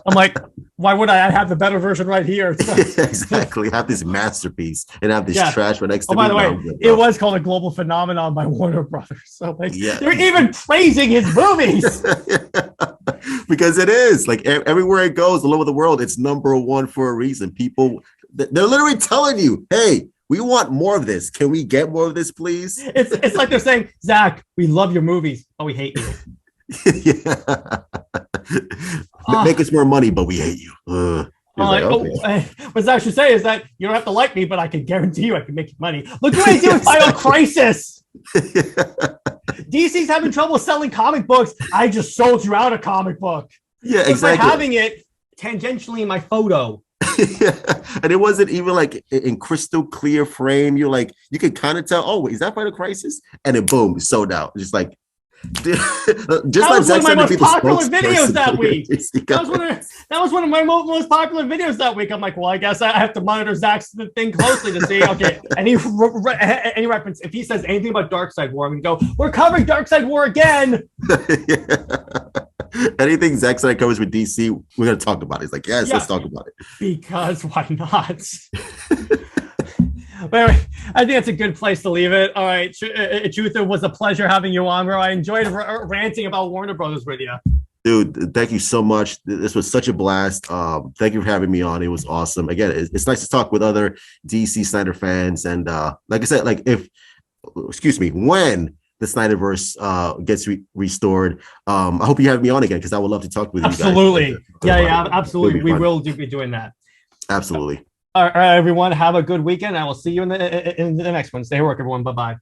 Speaker 1: I'm like, why would I have the better version right here?
Speaker 2: Exactly. Have this masterpiece and have this trash right next to me.
Speaker 1: By the way, it was called a global phenomenon by Warner Brothers. So like, they're even praising his movies.
Speaker 2: Because it is. Like everywhere it goes, all over the world, it's number one for a reason. People, they're literally telling you, hey, we want more of this. Can we get more of this, please?
Speaker 1: It's like they're saying, Zach, we love your movies, but we hate you.
Speaker 2: Make us more money, but we hate you.
Speaker 1: What Zach should say is that you don't have to like me, but I can guarantee you I can make you money. Look what I do with Final Crisis. DC's having trouble selling comic books. I just sold you out a comic book.
Speaker 2: Yeah, exactly.
Speaker 1: By having it tangentially in my photo.
Speaker 2: And it wasn't even like in crystal clear frame. You're like, you could kind of tell, oh, is that Final Crisis? And then boom, sold out. Just like,
Speaker 1: that was one of my most popular videos that week. That was one of my most popular videos that week. I'm like, well, I guess I have to monitor Zach's thing closely to see, okay, any reference. If he says anything about Darkseid War, I'm gonna go, we're covering Darkseid War again.
Speaker 2: Anything Zack Snyder covers with DC, we're gonna talk about it. It's like, yes, let's talk about it.
Speaker 1: Because why not? But anyway, I think that's a good place to leave it. All right, Truth, it was a pleasure having you on, bro. I enjoyed ranting about Warner Brothers with you.
Speaker 2: Dude, thank you so much. This was such a blast. Thank you for having me on. It was awesome. Again, it's nice to talk with other DC Snyder fans. And like I said, like when the SnyderVerse gets restored, I hope you have me on again because I would love to talk with you guys.
Speaker 1: Absolutely. Yeah, absolutely. We will be doing that.
Speaker 2: Absolutely.
Speaker 1: All right, everyone. Have a good weekend. I will see you in the next one. Stay at work, everyone. Bye-bye.